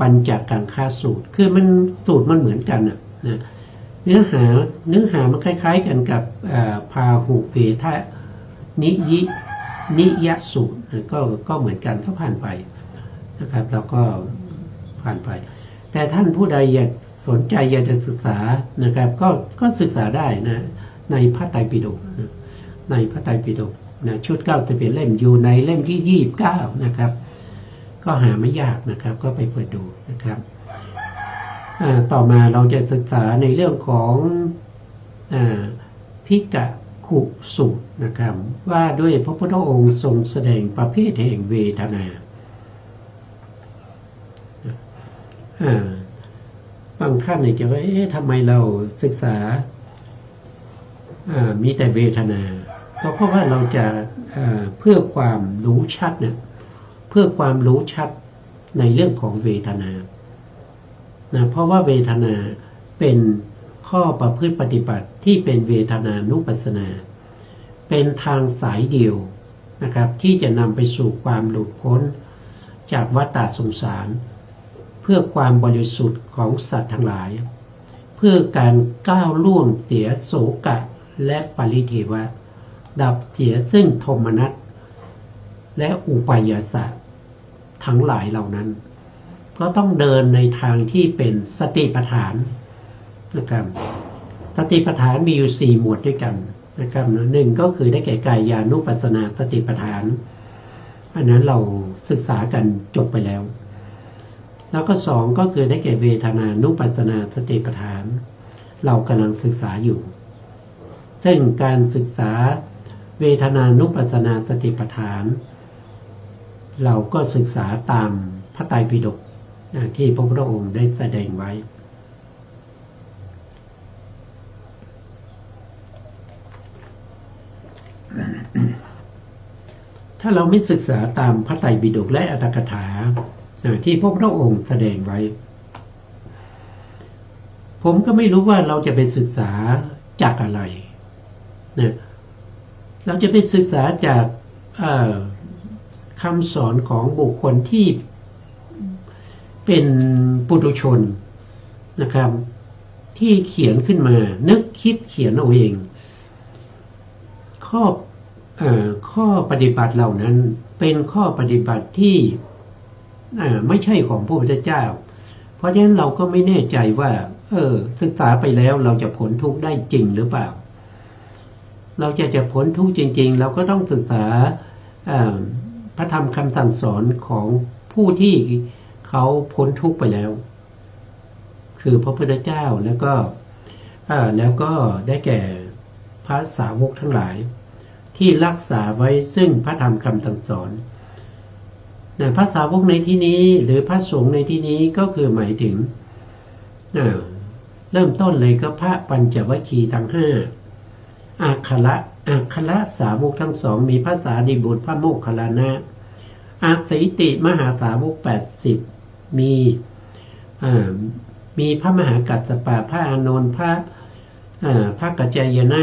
ปัญจกังคสูตรคือมันสูตรมันเหมือนกันนะเนื้อหามันคล้ายๆกันกับพาหุเพทะนิยสูตรนะก็เหมือนกันก็ผ่านไปนะครับเราก็ผ่านไปแต่ท่านผู้ใดอยากสนใจอยากจะศึกษานะครับก็ศึกษาได้นะในพระไตรปิฎกนะในพระไตรปิฎกนะชุด91เล่มอยู่ในเล่มที่29นะครับก็หาไม่ยากนะครับก็ไปเปิดดูนะครับต่อมาเราจะศึกษาในเรื่องของภิกขุสูตรนะครับว่าด้วยพระพุทธองค์ทรงแสดงประเภทแห่งเวทนาบางท่านเนี่ยจะว่าทำไมเราศึกษามีแต่เวทนาก็เพราะว่าเราจะเพื่อความรู้ชัดเนี่ยเพื่อความรู้ชัดในเรื่องของเวทนานะเพราะว่าเวทนาเป็นข้อประพฤติปฏิบัติที่เป็นเวทนานุปัสสนาเป็นทางสายเดียวนะครับที่จะนำไปสู่ความหลุดพ้นจากวัฏฏะสงสารเพื่อความบริสุทธิ์ของสัตว์ทั้งหลายเพื่อการก้าวล่วงเสียโศกะและปริเทวะดับเสียซึ่งโทมนัสและอุปายาสะทั้งหลายเหล่านั้นก็ต้องเดินในทางที่เป็นสติปัฏฐานนะครับสติปัฏฐานมีอยู่4หมวดด้วยกันนะครับหนึ่งก็คือได้แก่กายานุปัสสนาสติปัฏฐานอันนั้นเราศึกษากันจบไปแล้วแล้วก็2ก็คือได้แก่เวทนานุปัสสนาสติปัฏฐานเรากำลังศึกษาอยู่ซึ่งการศึกษาเวทนานุปัสสนาสติปัฏฐานเราก็ศึกษาตามพระไตรปิฎกที่พระพุทธองค์ได้แสดงไว้ถ้าเราไม่ศึกษาตามพระไตรปิฎกและอรรถกถาที่พระพุทธองค์แสดงไว้ผมก็ไม่รู้ว่าเราจะไปศึกษาจากอะไรนะเราจะไปศึกษาจากคำสอนของบุคคลที่เป็นปุถุชนนะครับที่เขียนขึ้นมานึกคิดเขียนเอาเองข้อปฏิบัติเหล่านั้นเป็นข้อปฏิบัติที่ไม่ใช่ของพระพุทธเจ้าเพราะฉะนั้นเราก็ไม่แน่ใจว่าศึกษาไปแล้วเราจะพ้นทุกข์ได้จริงหรือเปล่าเราจะพ้นทุกข์จริงๆเราก็ต้องศึกษาพระธรรมคำสั่งสอนของผู้ที่เขาพ้นทุกข์ไปแล้วคือพระพุทธเจ้าแล้วก็ได้แก่พระสาวกทั้งหลายที่รักษาไว้ซึ่งพระธรรมคำสั่งสอนพระสาวกในที่นี้หรือพระสงฆ์ในที่นี้ก็คือหมายถึงเริ่มต้นเลยก็พระปัญจวัคคีย์ทั้ง5อัคระสาวกทั้ง2มีพระสารีบุตรพระโมคคัลลานะอาสิติมหาสาวก80มีพระมหากัสสปะพระอานนท์พระกัจจายนะ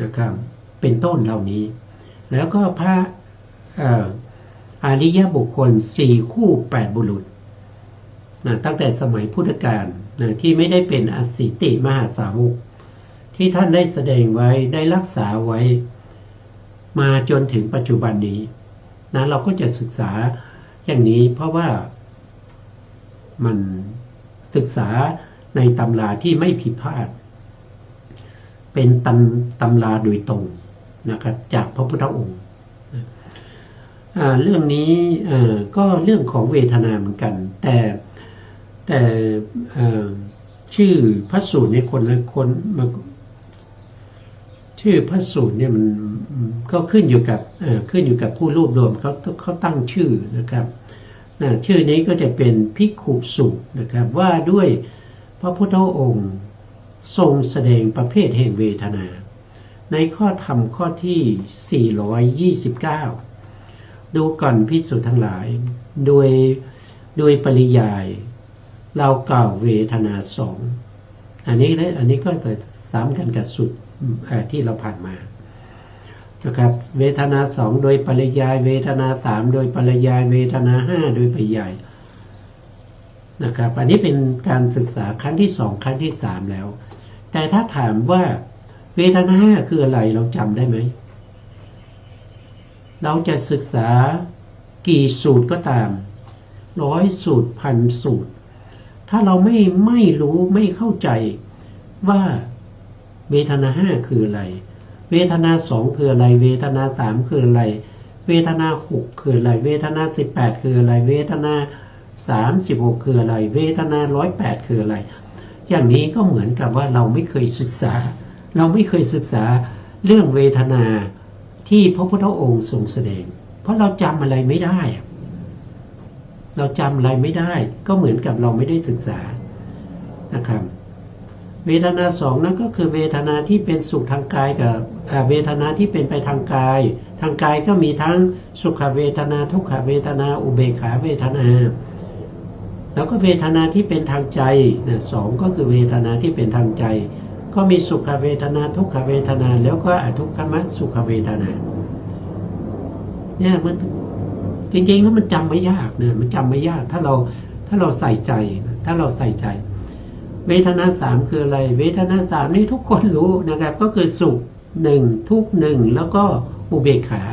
นะครับเป็นต้นเหล่านี้แล้วก็พระอริยบุคคล4คู่8บุรุษตั้งแต่สมัยพุทธกาลที่ไม่ได้เป็นอสิติมหาสาวกที่ท่านได้แสดงไว้ได้รักษาไว้มาจนถึงปัจจุบันนี้เราก็จะศึกษาอย่างนี้เพราะว่ามันศึกษาในตำราที่ไม่ผิดพลาดเป็นตำราโดยตรงนะครับจากพระพุทธองค์เรื่องนี้ก็เรื่องของเวทนาเหมือนกันแต่ชื่อพระสูตรเนี่ยคนละคนชื่อพระสูตรเนี่ยมันก็ขึ้นอยู่กับผู้รวบรวมเขาตั้งชื่อนะครับชื่อนี้ก็จะเป็นภิกขุสูตรนะครับว่าด้วยพระพุทธองค์ทรงแสดงประเภทแห่งเวทนาในข้อธรรมข้อที่429ดูก่อนภิกษุทั้งหลายโดย โดยปริยายเรากล่าวเวทนาสองอันนี้ก็จะซ้ำกันกับสุดที่เราผ่านมานะครับเวทนาสองโดยปริยายเวทนาสามโดยปริยายเวทนาห้าโดยปริยายนะครับอันนี้เป็นการศึกษาครั้งที่สองครั้งที่สามแล้วแต่ถ้าถามว่าเวทนาห้าคืออะไรเราจำได้ไหมเราจะศึกษากี่สูตรก็ตาม100 สูตร1,000 สูตรถ้าเราไม่รู้ไม่เข้าใจว่าเวทนาห้าคืออะไรเวทนาสองคืออะไรเวทนาสามคืออะไรเวทนา6คืออะไรเวทนา18คืออะไรเวทนา36คืออะไรเวทนา108คืออะไรอย่างนี้ก็เหมือนกับว่าเราไม่เคยศึกษาเรื่องเวทนาที่พระพุทธองค์ทรงแสดงเพราะเราจำอะไรไม่ได้ก็เหมือนกับเราไม่ได้ศึกษานะครับเวทนาสองนั้นก็คือเวทนาที่เป็นสุขทางกายกับเวทนาที่เป็นไปทางกายก็มีทั้งสุขเวทนาทุกขเวทนาอุเบกขาเวทนาแล้วก็เวทนาที่เป็นทางใจนะสองก็คือเวทนาที่เป็นทางใจก็มีสุขเวทนาทุกขเวทนาแล้วก็อทุกขมสุขเวทนาเนี่ยมันจริงๆแล้วมันจำไม่ยากนะมันจำไม่ยากถ้าเราใส่ใจเวทนาสามคืออะไรเวทนาสามนี่ทุกคนรู้นะครับก็คือสุขหนึ่งทุกข์หนึ่งแล้วก็อุเบกขา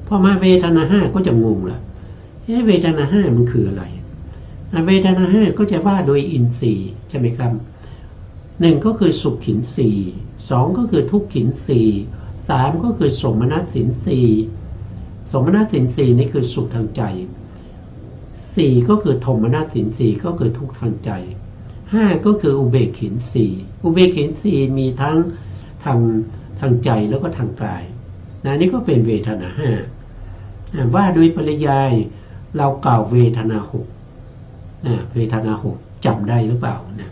พอมาเวทนาห้าก็จะงงละเวทนาห้ามันคืออะไรเวทนาห้าก็จะว่าโดยอินทรีย์ใช่ไหมครับหนึ่งก็คือสุขขินสีสองก็คือทุกขินสีสามก็คือสมนัสสินสีสมนัสสินสีนี่คือสุขทางใจสี่ก็คือโทมนัสสินสีก็คือทุกข์ทางใจห้าก็คืออุเบกขินสีอุเบกขินสีมีทั้งทางใจแล้วก็ทางกายนี่ก็เป็นเวทนาห้าว่าโดยปริยายเรากล่าวเวทนาหกเวทนาหกจำได้หรือเปล่านะ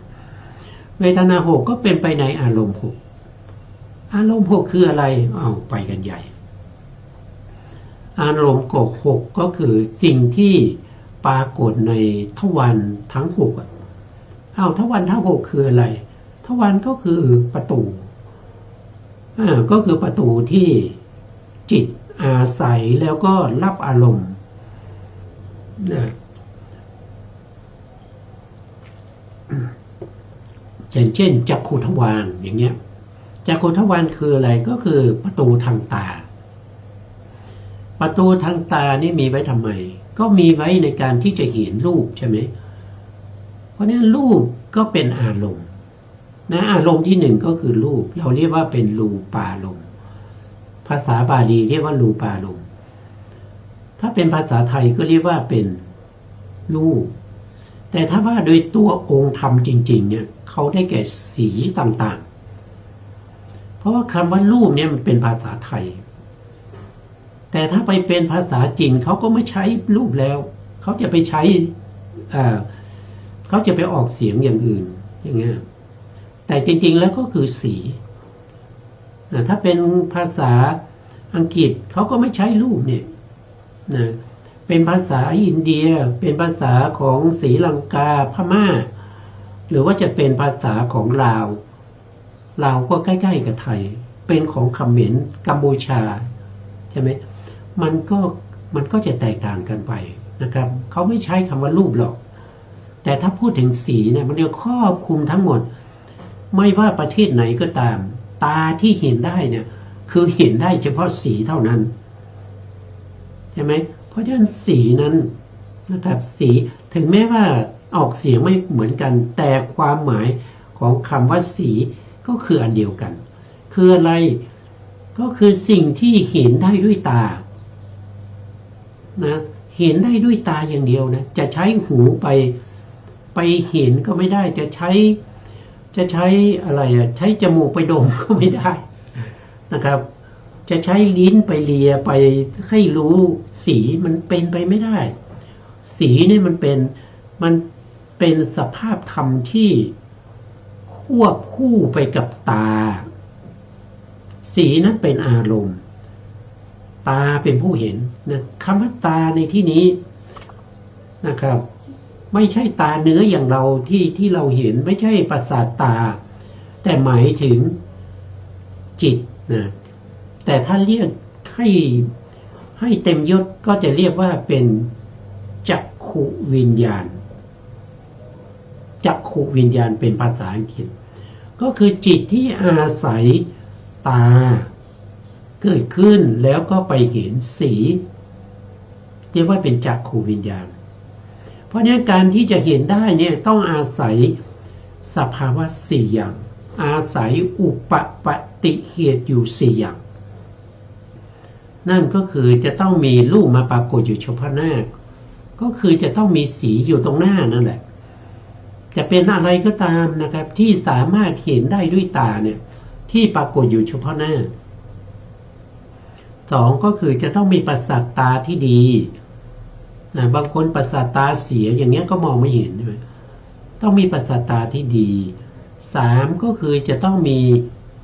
เวทนาหกก็เป็นไปในอารมณ์หกอารมณ์หกคืออะไรเอาไปกันใหญ่อารมณ์หกก็คือสิ่งที่ปรากฏในทวารทั้งหกทวารทั้งหกคืออะไรทวารก็คือประตูก็คือประตูที่จิตอาศัยแล้วก็รับอารมณ์อย่างเช่นจักขุทวารอย่างเงี้ยจักขุทวารคืออะไรก็คือประตูทางตาประตูทางตานี่มีไว้ทำไมก็มีไว้ในการที่จะเห็นรูปใช่ไหมเพราะนั้นรูปก็เป็นอารมณ์อารมณ์ที่หนึ่งก็คือรูปเราเรียกว่าเป็นรูปารมณ์ภาษาบาลีเรียกว่ารูปารมณ์ถ้าเป็นภาษาไทยก็เรียกว่าเป็นรูปแต่ถ้าว่าโดยตัวองค์ธรรมจริงๆเนี่ยเขาได้แก่สีต่างๆเพราะว่าคำว่ารูปเนี่ยมันเป็นภาษาไทยแต่ถ้าไปเป็นภาษาจีนเขาก็ไม่ใช้รูปแล้วเขาจะไปใช้เขาจะไปออกเสียงอย่างอื่นอย่างเงี้ยแต่จริงๆแล้วก็คือสีถ้าเป็นภาษาอังกฤษเขาก็ไม่ใช้รูปเนี่ยนะเป็นภาษาอินเดียเป็นภาษาของศรีลังกาพม่าหรือว่าจะเป็นภาษาของลาวก็ใกล้ๆกับไทยเป็นของเขมรกัมพูชาใช่ไหมมันก็จะแตกต่างกันไปนะครับเขาไม่ใช้คำว่ารูปหรอกแต่ถ้าพูดถึงสีเนี่ยมันจะครอบคลุมทั้งหมดไม่ว่าประเทศไหนก็ตามตาที่เห็นได้เนี่ยคือเห็นได้เฉพาะสีเท่านั้นใช่ไหมเพราะฉะนั้นสีนั้นนะครับสีถึงแม้ว่าออกเสียงไม่เหมือนกันแต่ความหมายของคำว่าสีก็คืออันเดียวกันคืออะไรก็คือสิ่งที่เห็นได้ด้วยตานะเห็นได้ด้วยตาอย่างเดียวนะจะใช้หูไปเห็นก็ไม่ได้จะใช้อะไรใช้จมูกไปดมก็ไม่ได้นะครับจะใช้ลิ้นไปเลียไปให้รู้สีมันเป็นไปไม่ได้สีนี่มันเป็นสภาพธรรมที่ควบคู่ไปกับตาสีนั้นเป็นอารมณ์ตาเป็นผู้เห็นนะคำว่าตาในที่นี้นะครับ ไม่ใช่ตาเนื้ออย่างเราที่เราเห็นไม่ใช่ประสาทตาแต่หมายถึงจิตนะแต่ถ้าเรียกให้เต็มยศก็จะเรียกว่าเป็นจักขุวิญญาณจักขุวิญญาณเป็นภาษาอังกฤษก็คือจิตที่อาศัยตาเกิดขึ้นแล้วก็ไปเห็นสีเรียกว่าเป็นจักขุวิญญาณเพราะฉะนั้นการที่จะเห็นได้เนี่ยต้องอาศัยสภาวะสี่อย่างอาศัยอุปปติเหตุอยู่สี่อย่างนั่นก็คือจะต้องมีรูปมาปรากฏอยู่เฉพาะหน้าก็คือจะต้องมีสีอยู่ตรงหน้านั่นแหละจะเป็นอะไรก็ตามนะครับที่สามารถเห็นได้ด้วยตาเนี่ยที่ปรากฏอยู่เฉพาะหน้าสองก็คือจะต้องมีประสาทตาที่ดีบางคนประสาทตาเสียอย่างเงี้ยก็มองไม่เห็นใช่ไหมต้องมีประสาทตาที่ดีสามก็คือจะต้องมี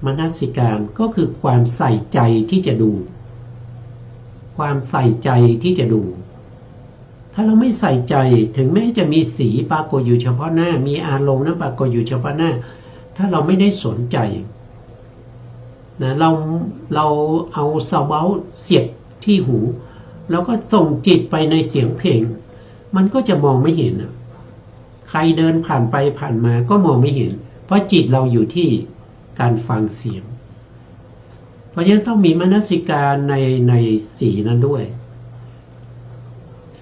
มนสิการก็คือความใส่ใจที่จะดูความใส่ใจที่จะดูถ้าเราไม่ใส่ใจถึงแม้จะมีสีปรากฏอยู่เฉพาะหน้ามีอารมณ์นั้นปรากฏอยู่เฉพาะหน้าถ้าเราไม่ได้สนใจนะเราเอาซาวเบาเสียบที่หูแล้วก็ส่งจิตไปในเสียงเพลงมันก็จะมองไม่เห็นใครเดินผ่านไปผ่านมาก็มองไม่เห็นเพราะจิตเราอยู่ที่การฟังเสียงเพราะฉะนั้นต้องมีมนสิการในสีนั้นด้วย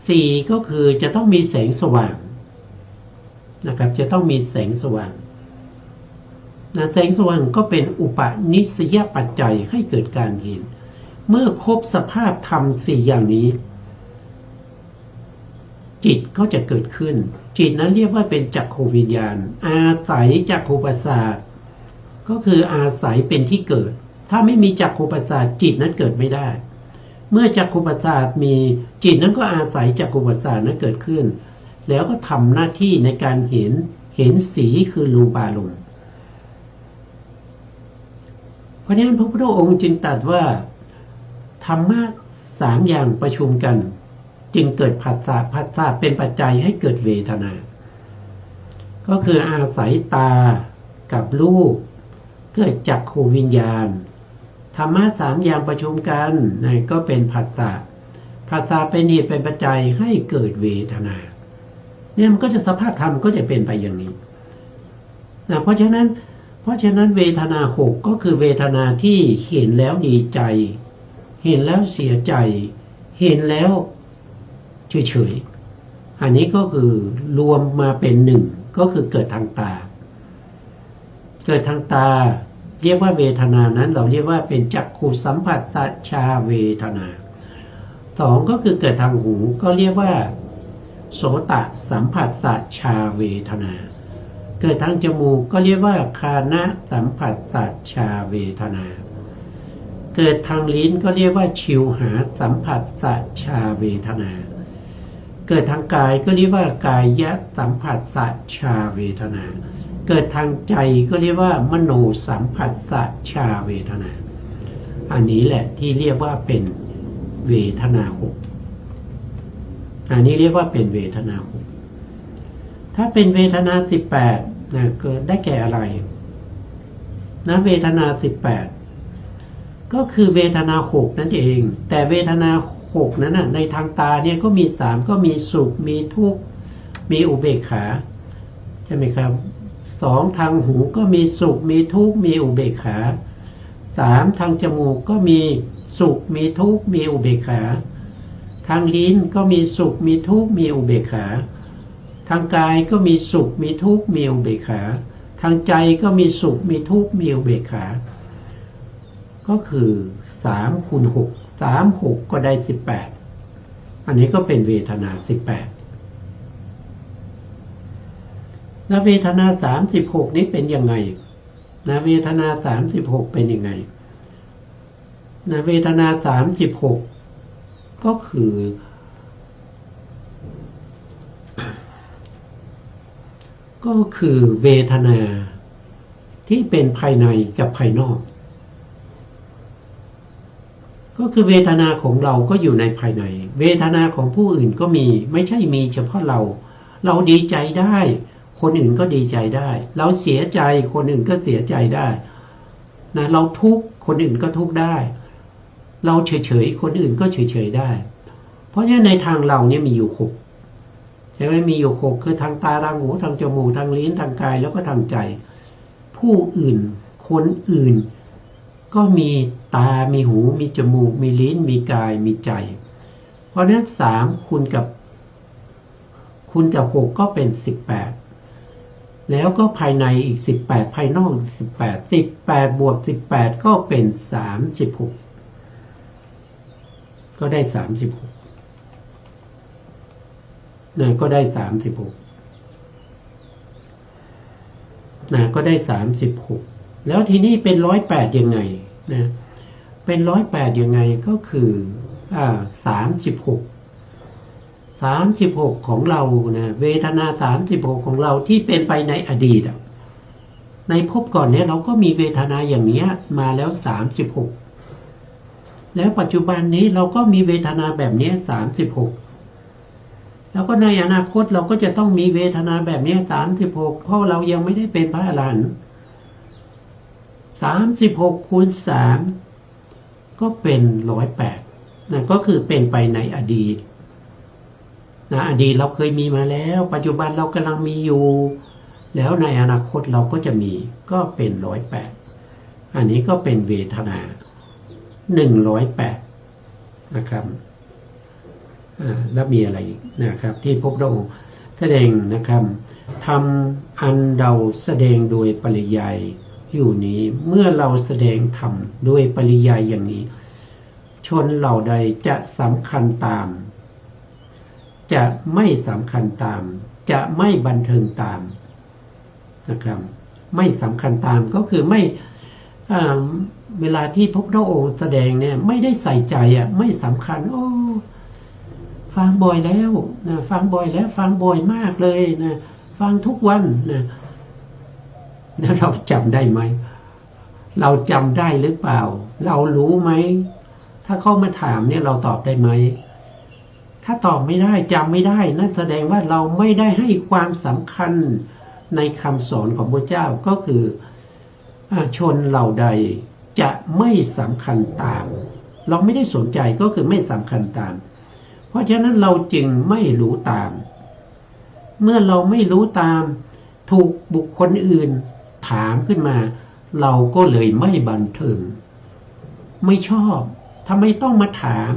สีก็คือจะต้องมีแสงสว่างนะครับจะต้องมีแสงสว่างนะแสงสว่างก็เป็นอุปนิสยปัจจัยให้เกิดการเห็นเมื่อครบสภาพธรรมสี่อย่างนี้จิตก็จะเกิดขึ้นจิตนั้นเรียกว่าเป็นจักขุวิญญาณอาศัยจักขุประสาทก็คืออาศัยเป็นที่เกิดถ้าไม่มีจักขุประสาทจิตนั้นเกิดไม่ได้เมื่อจักขุประสาทมีจิตนั้นก็อาศัยจักขุประสาทนั้นเกิดขึ้นแล้วก็ทำหน้าที่ในการเห็นสีคือรูปารมณ์เพราะฉะนั้นพระพุทธองค์จึงตรัสว่าธรรมะสามอย่างประชุมกันจึงเกิดผัสสะเป็นปัจจัยให้เกิดเวทนาก็คืออาศัยตากับรูปเกิดจักขุวิญญาณธรรมะสามอย่างประชุมกันนั่นก็เป็นผัสสะเป็นเหตุเป็นปัจจัยให้เกิดเวทนาเนี่ยมันก็จะสภาพธรรมก็จะเป็นไปอย่างนี้นะเพราะฉะนั้นเวทนาหกก็คือเวทนาที่เห็นแล้วดีใจเห็นแล้วเสียใจเห็นแล้วเฉยๆอันนี้ก็คือรวมมาเป็นหนึ่งก็คือเกิดทางตาเกิดทางตาเรียกว่าเวทนานั้นเราเรียกว่าเป็นจักขุสัมผัสชาเวทนาสองก็คือเกิดทางหูก็เรียกว่าโสตสัมผัสชาเวทนาเกิดทางจมูกก็เรียกว่าคานะสัมผัสชาเวทนาเกิดทางลิ้นก็เรียกว่าชิวหาสัมผัสชาเวทนาเกิดทางกายก็เรียกว่ากายสัมผัสชาเวทนาเกิดทางใจก็เรียกว่ามโนสัมผัสชาเวทนาอันนี้แหละที่เรียกว่าเป็นเวทนาหกอันนี้เรียกว่าเป็นเวทนาหกถ้าเป็นเวทนา18นะเกิดได้แก่อะไรนะเวทนา18ก็คือเวทนา6นั่นเองแต่เวทนา6นั้นในทางตาเนี่ยก็มี3ก็มีสุขมีทุกข์มีอุเบกขาใช่ไหมครับ2ทางหูก็มีสุขมีทุกข์มีอุเบกขา3ทางจมูกก็มีสุขมีทุกข์มีอุเบกขาทางลิ้นก็มีสุขมีทุกข์มีอุเบกขาทางกายก็มีสุขมีทุกข์มีอุเบกขาทางใจก็มีสุขมีทุกข์มีอุเบกขาก็คือ3คูณ6 3 6ก็ได้18อันนี้ก็เป็นเวทนา18แล้วเวทนา36นี้เป็นยังไงนะเวทนา36เป็นยังไงนะเวทนา36ก็คือเวทนาที่เป็นภายในกับภายนอกก็คือเวทนาของเราก็อยู่ในภายในเวทนาของผู้อื่นก็มีไม่ใช่มีเฉพาะเรา เราดีใจได้ คนอื่นก็ดีใจได้ เราเสียใจคนอื่นก็เสียใจได้นะเราทุกข์คนอื่นก็ทุกข์ได้ เราเฉยๆคนอื่นก็เฉยๆได้ เพราะฉะนั้นในทางเราเนี่ยมีอยู่6ใช่ไหมมีอยู่6คือทางตาทางหูทางจมูกทางลิ้นทางกายแล้วก็ทางใจผู้อื่นคนอื่นก็มีตามีหูมีจมูกมีลิ้นมีกายมีใจเพราะนั้น3คูณกับ6ก็เป็น18แล้วก็ภายในอีก18ภายนอก18บวก18ก็เป็น36ก็ได้36นะก็ได้36นะก็ได้36แล้วทีนี้เป็น108ยังไงนะเป็น108ยังไงก็คือ36ของเรานะเวทนา36ของเราที่เป็นไปในอดีตในภพก่อนเนี้ยเราก็มีเวทนาอย่างนี้มาแล้ว36แล้วปัจจุบันนี้เราก็มีเวทนาแบบนี้36แล้วก็ในอนาคตเราก็จะต้องมีเวทนาแบบนี้36เพราะเรายังไม่ได้เป็นพระอรหันต์36คูณ3ก็เป็น108นะก็คือเป็นไปในอดีตนะอดีตเราเคยมีมาแล้วปัจจุบันเรากำลังมีอยู่แล้วในอนาคตเราก็จะมีก็เป็น108อันนี้ก็เป็นเวทนา108นะครับแล้วมีอะไรอีกนะครับที่พบเราแสดงนะครับทำอันเราแสดงโดยปริยายอยู่นี้เมื่อเราแสดงธรรมโดยปริยายอย่างนี้ชนเหล่าใดจะสำคัญตามจะไม่สำคัญตามจะไม่บันเทิงตามนะครับไม่สำคัญตามก็คือไม่เวลาที่พระองค์แสดงเนี่ยไม่ได้ใส่ใจไม่สำคัญโอ้ฟังบ่อยแล้วนะฟังบ่อยแล้วฟังบ่อยมากเลยนะฟังทุกวันนะแล้วเราจำได้ไหมเราจำได้หรือเปล่าเรารู้ไหมถ้าเขามาถามเนี่ยเราตอบได้ไหมถ้าตอบไม่ได้จำไม่ได้นั่นแสดงว่าเราไม่ได้ให้ความสำคัญในคำสอนของพระเจ้าก็คือชนเหล่าใดจะไม่สำคัญตามเราไม่ได้สนใจก็คือไม่สำคัญตามเพราะฉะนั้นเราจึงไม่รู้ตามเมื่อเราไม่รู้ตามถูกบุคคลอื่นถามขึ้นมาเราก็เลยไม่บันเทิงไม่ชอบทำไมต้องมาถาม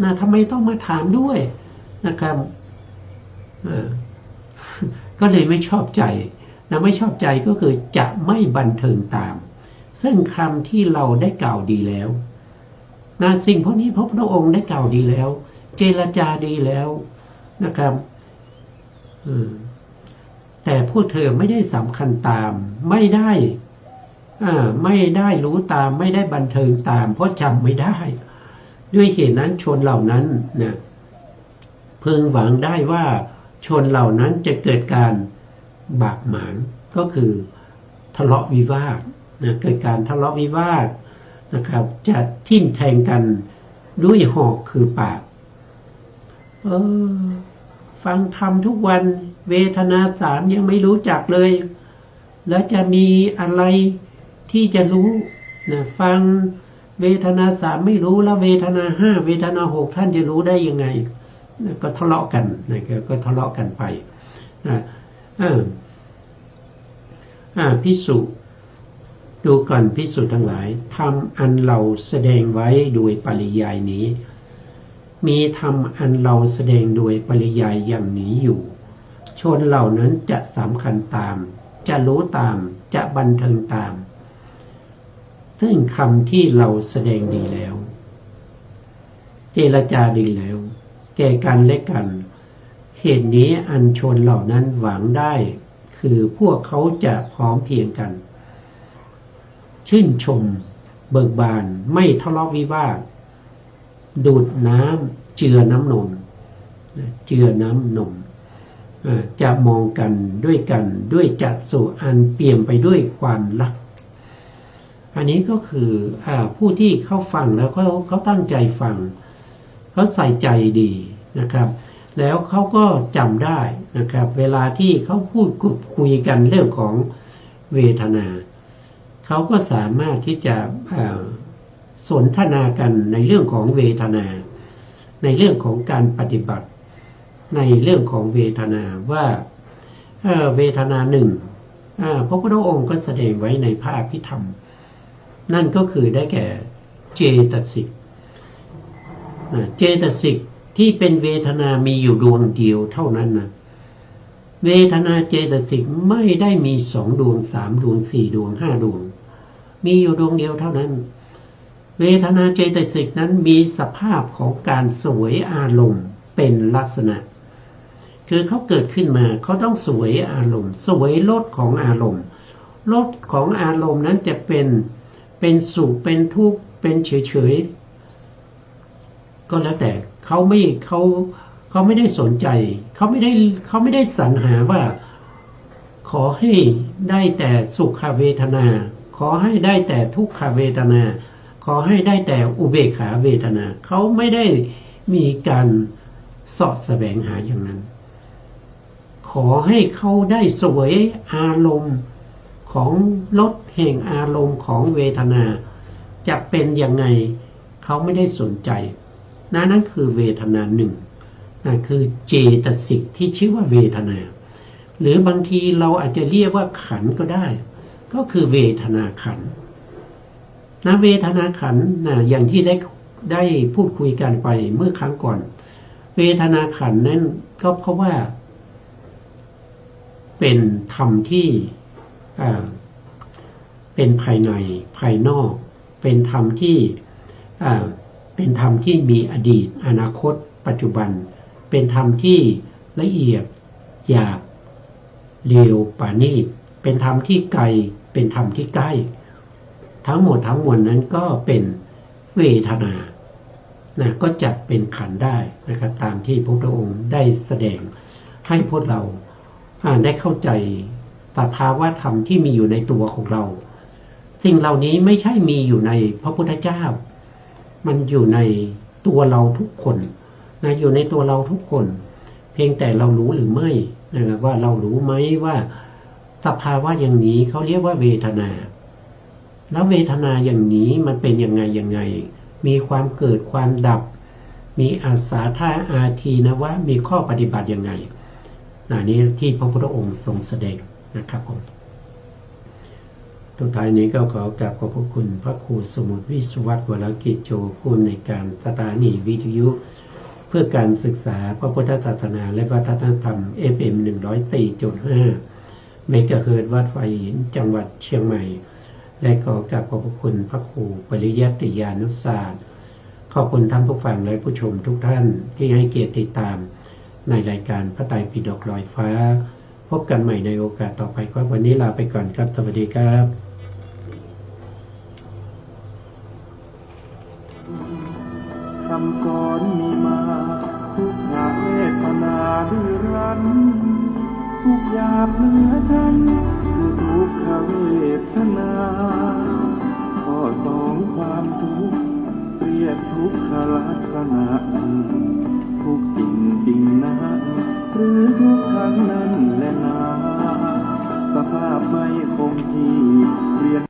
นะทำไมต้องมาถามด้วยนะครับก็เลยไม่ชอบใจนะไม่ชอบใจก็คือจะไม่บันเทิงตามซึ่งคำที่เราได้กล่าวดีแล้วนะสิ่งพวกนี้พระองค์ได้กล่าวดีแล้วเจรจาดีแล้วนะครับแต่พวกเธอไม่ได้สำคัญตามไม่ได้รู้ตามไม่ได้บันเทิงตามเพราะจำไม่ได้ด้วยเหตุนั้นชนเหล่านั้นนะพึงหวังได้ว่าชนเหล่านั้นจะเกิดการบากหมางก็คือทะเลาะวิวาทนะเกิดการทะเลาะวิวาทนะครับจะทิ่มแทงกันด้วยหอกคือปากฟังธรรมทุกวันเวทนา3ยังไม่รู้จักเลยแล้วจะมีอะไรที่จะรู้นะฟังเวทนา3ไม่รู้แล้วเวทนา5เวทนา6ท่านจะรู้ได้ยังไงนะก็ทะเลาะกันนะก็ทะเลาะกันไปนะภิกษุดูก่อนภิกษุทั้งหลายธรรมอันเราแสดงไว้โดยปริยายนี้มีธรรมอันเราแสดงโดยปริยายอย่างนี้อยู่ชนเหล่านั้นจะสำคัญตามจะรู้ตามจะบันเทิงตามซึ่งคำที่เราแสดงดีแล้วเจรจาดีแล้วแก่กันและกันเหตุนี้อันชนเหล่านั้นหวังได้คือพวกเขาจะพร้อมเพรียงกันชื่นชมเบิกบานไม่ทะเลาะวิวาทดูดน้ำเจือน้ำนมจะมองกันด้วยจักษุอันเปี่ยมไปด้วยความรักอันนี้ก็คือผู้ที่เขาฟังแล้วเขาตั้งใจฟังเขาใส่ใจดีนะครับ แล้วเขาก็จำได้นะครับเวลาที่เขาพูดคุยกันเรื่องของเวทนาเขาก็สามารถที่จะสนทนากันในเรื่องของเวทนาในเรื่องของการปฏิบัติในเรื่องของเวทนาว่าเวทนาหนึ่งพระพุทธองค์ก็แสดงไว้ในพระอภิธรรมนั่นก็คือได้แก่เจตสิกเจตสิกที่เป็นเวทนามีอยู่ดวงเดียวเท่านั้นนะเวทนาเจตสิกไม่ได้มี2 ดวง 3 ดวง 4 ดวง 5 ดวงมีอยู่ดวงเดียวเท่านั้นเวทนาเจตสิกนั้นมีสภาพของการสวยอารมณ์เป็นลักษณะคือเขาเกิดขึ้นมาเขาต้องสวยอารมณ์สวยรสของอารมณ์รสของอารมณ์นั้นจะเป็นสุขเป็นทุกข์เป็นเฉยๆก็แล้วแต่เขาไม่ได้สนใจเขาไม่ได้สรรหาว่าขอให้ได้แต่สุขเวทนาขอให้ได้แต่ทุกขเวทนาขอให้ได้แต่อุเบกขาเวทนาเขาไม่ได้มีการเสาะแสวงหาอย่างนั้นขอให้เขาได้สวยอารมณ์ของรสแห่งอารมณ์ของเวทนาจะเป็นยังไงเขาไม่ได้สนใจนั่นคือเวทนาหนึ่งนั่นคือเจตสิกที่ชื่อว่าเวทนาหรือบางทีเราอาจจะเรียกว่าขันธ์ก็ได้ก็คือเวทนาขันธ์เวทนาขันธ์อย่างที่ได้พูดคุยกันไปเมื่อครั้งก่อนเวทนาขันธ์นั้นก็เพราะว่าเป็นธรรมที่เป็นภายในภายนอกเป็นธรรมที่มีอดีตอนาคตปัจจุบันเป็นธรรมที่ละเอียดหยาบเร็วปราณีตเป็นธรรมที่ไกลเป็นธรรมที่ใกล้ทั้งหมดทั้งมวลนั้นก็เป็นเวทนาก็จัดเป็นขันธ์ได้นะครับตามที่พระพุทธองค์ได้แสดงให้พวกเราได้เข้าใจสภาวะธรรมที่มีอยู่ในตัวของเราสิ่งเหล่านี้ไม่ใช่มีอยู่ในพระพุทธเจ้ามันอยู่ในตัวเราทุกคนอยู่ในตัวเราทุกคนเพียงแต่เรารู้หรือไม่นะครับว่าเรารู้ไหมว่าสภาวะอย่างนี้เขาเรียกว่าเวทนาแล้วเวทนาอย่างนี้มันเป็นยังไงมีความเกิดความดับมีอาสาธาอาทีนะว่ามีข้อปฏิบัติยังไงนี่ที่พระพุทธองค์ทรงแสดงนะครับผมสุดท้ายนี้ก็ขอกราบขอบพระคุณพระครูสมุทรวิศวัตรวรกิจโจผู้ในการสถานีวิทยุเพื่อการศึกษาพระพุทธศาสนาและวัฒนธรรม FM 104.5 เมกะเฮิรตซ์วัดไฟหินจังหวัดเชียงใหม่และขอกราบขอบพระคุณพระครูปริยัติยานุศาสตร์ขอบคุณท่านผู้ฟังและผู้ชมทุกท่านที่ให้เกียรติติดตามในรายการพระไตรปิฎกลอยฟ้าพบกันใหม่ในโอกาสต่อไปครับวันนี้ลาไปก่อนครับสวัสดีครับคำสอนมีมาทุกฉากเวทนาดื้อรั้นทุกอย่างเหนือฉันคือทุกขเวทนาข้อสองความทุกข์เรียกทุกขลักษณะทุกจริงนะหรือทุกครั้งนั้นแหละนาสภาพไม่คงที่เรียน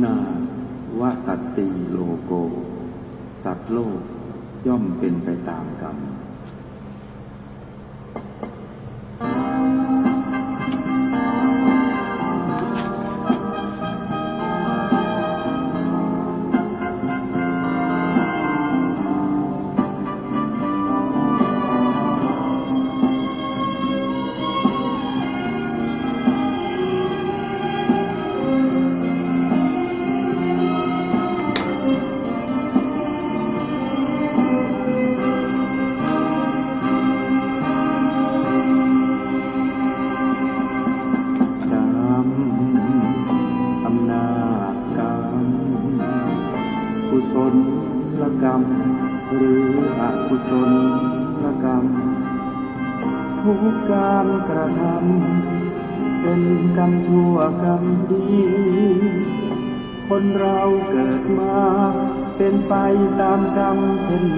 นาวัตติโลโกสัตว์โลกย่อมเป็นไปตามกรรมกุศลกรรมหรืออกุศลกรรม ทุกการกระทำเป็นกรรมชั่วกรรมดี คนเราเกิดมาเป็นไปตามกรรมเช่น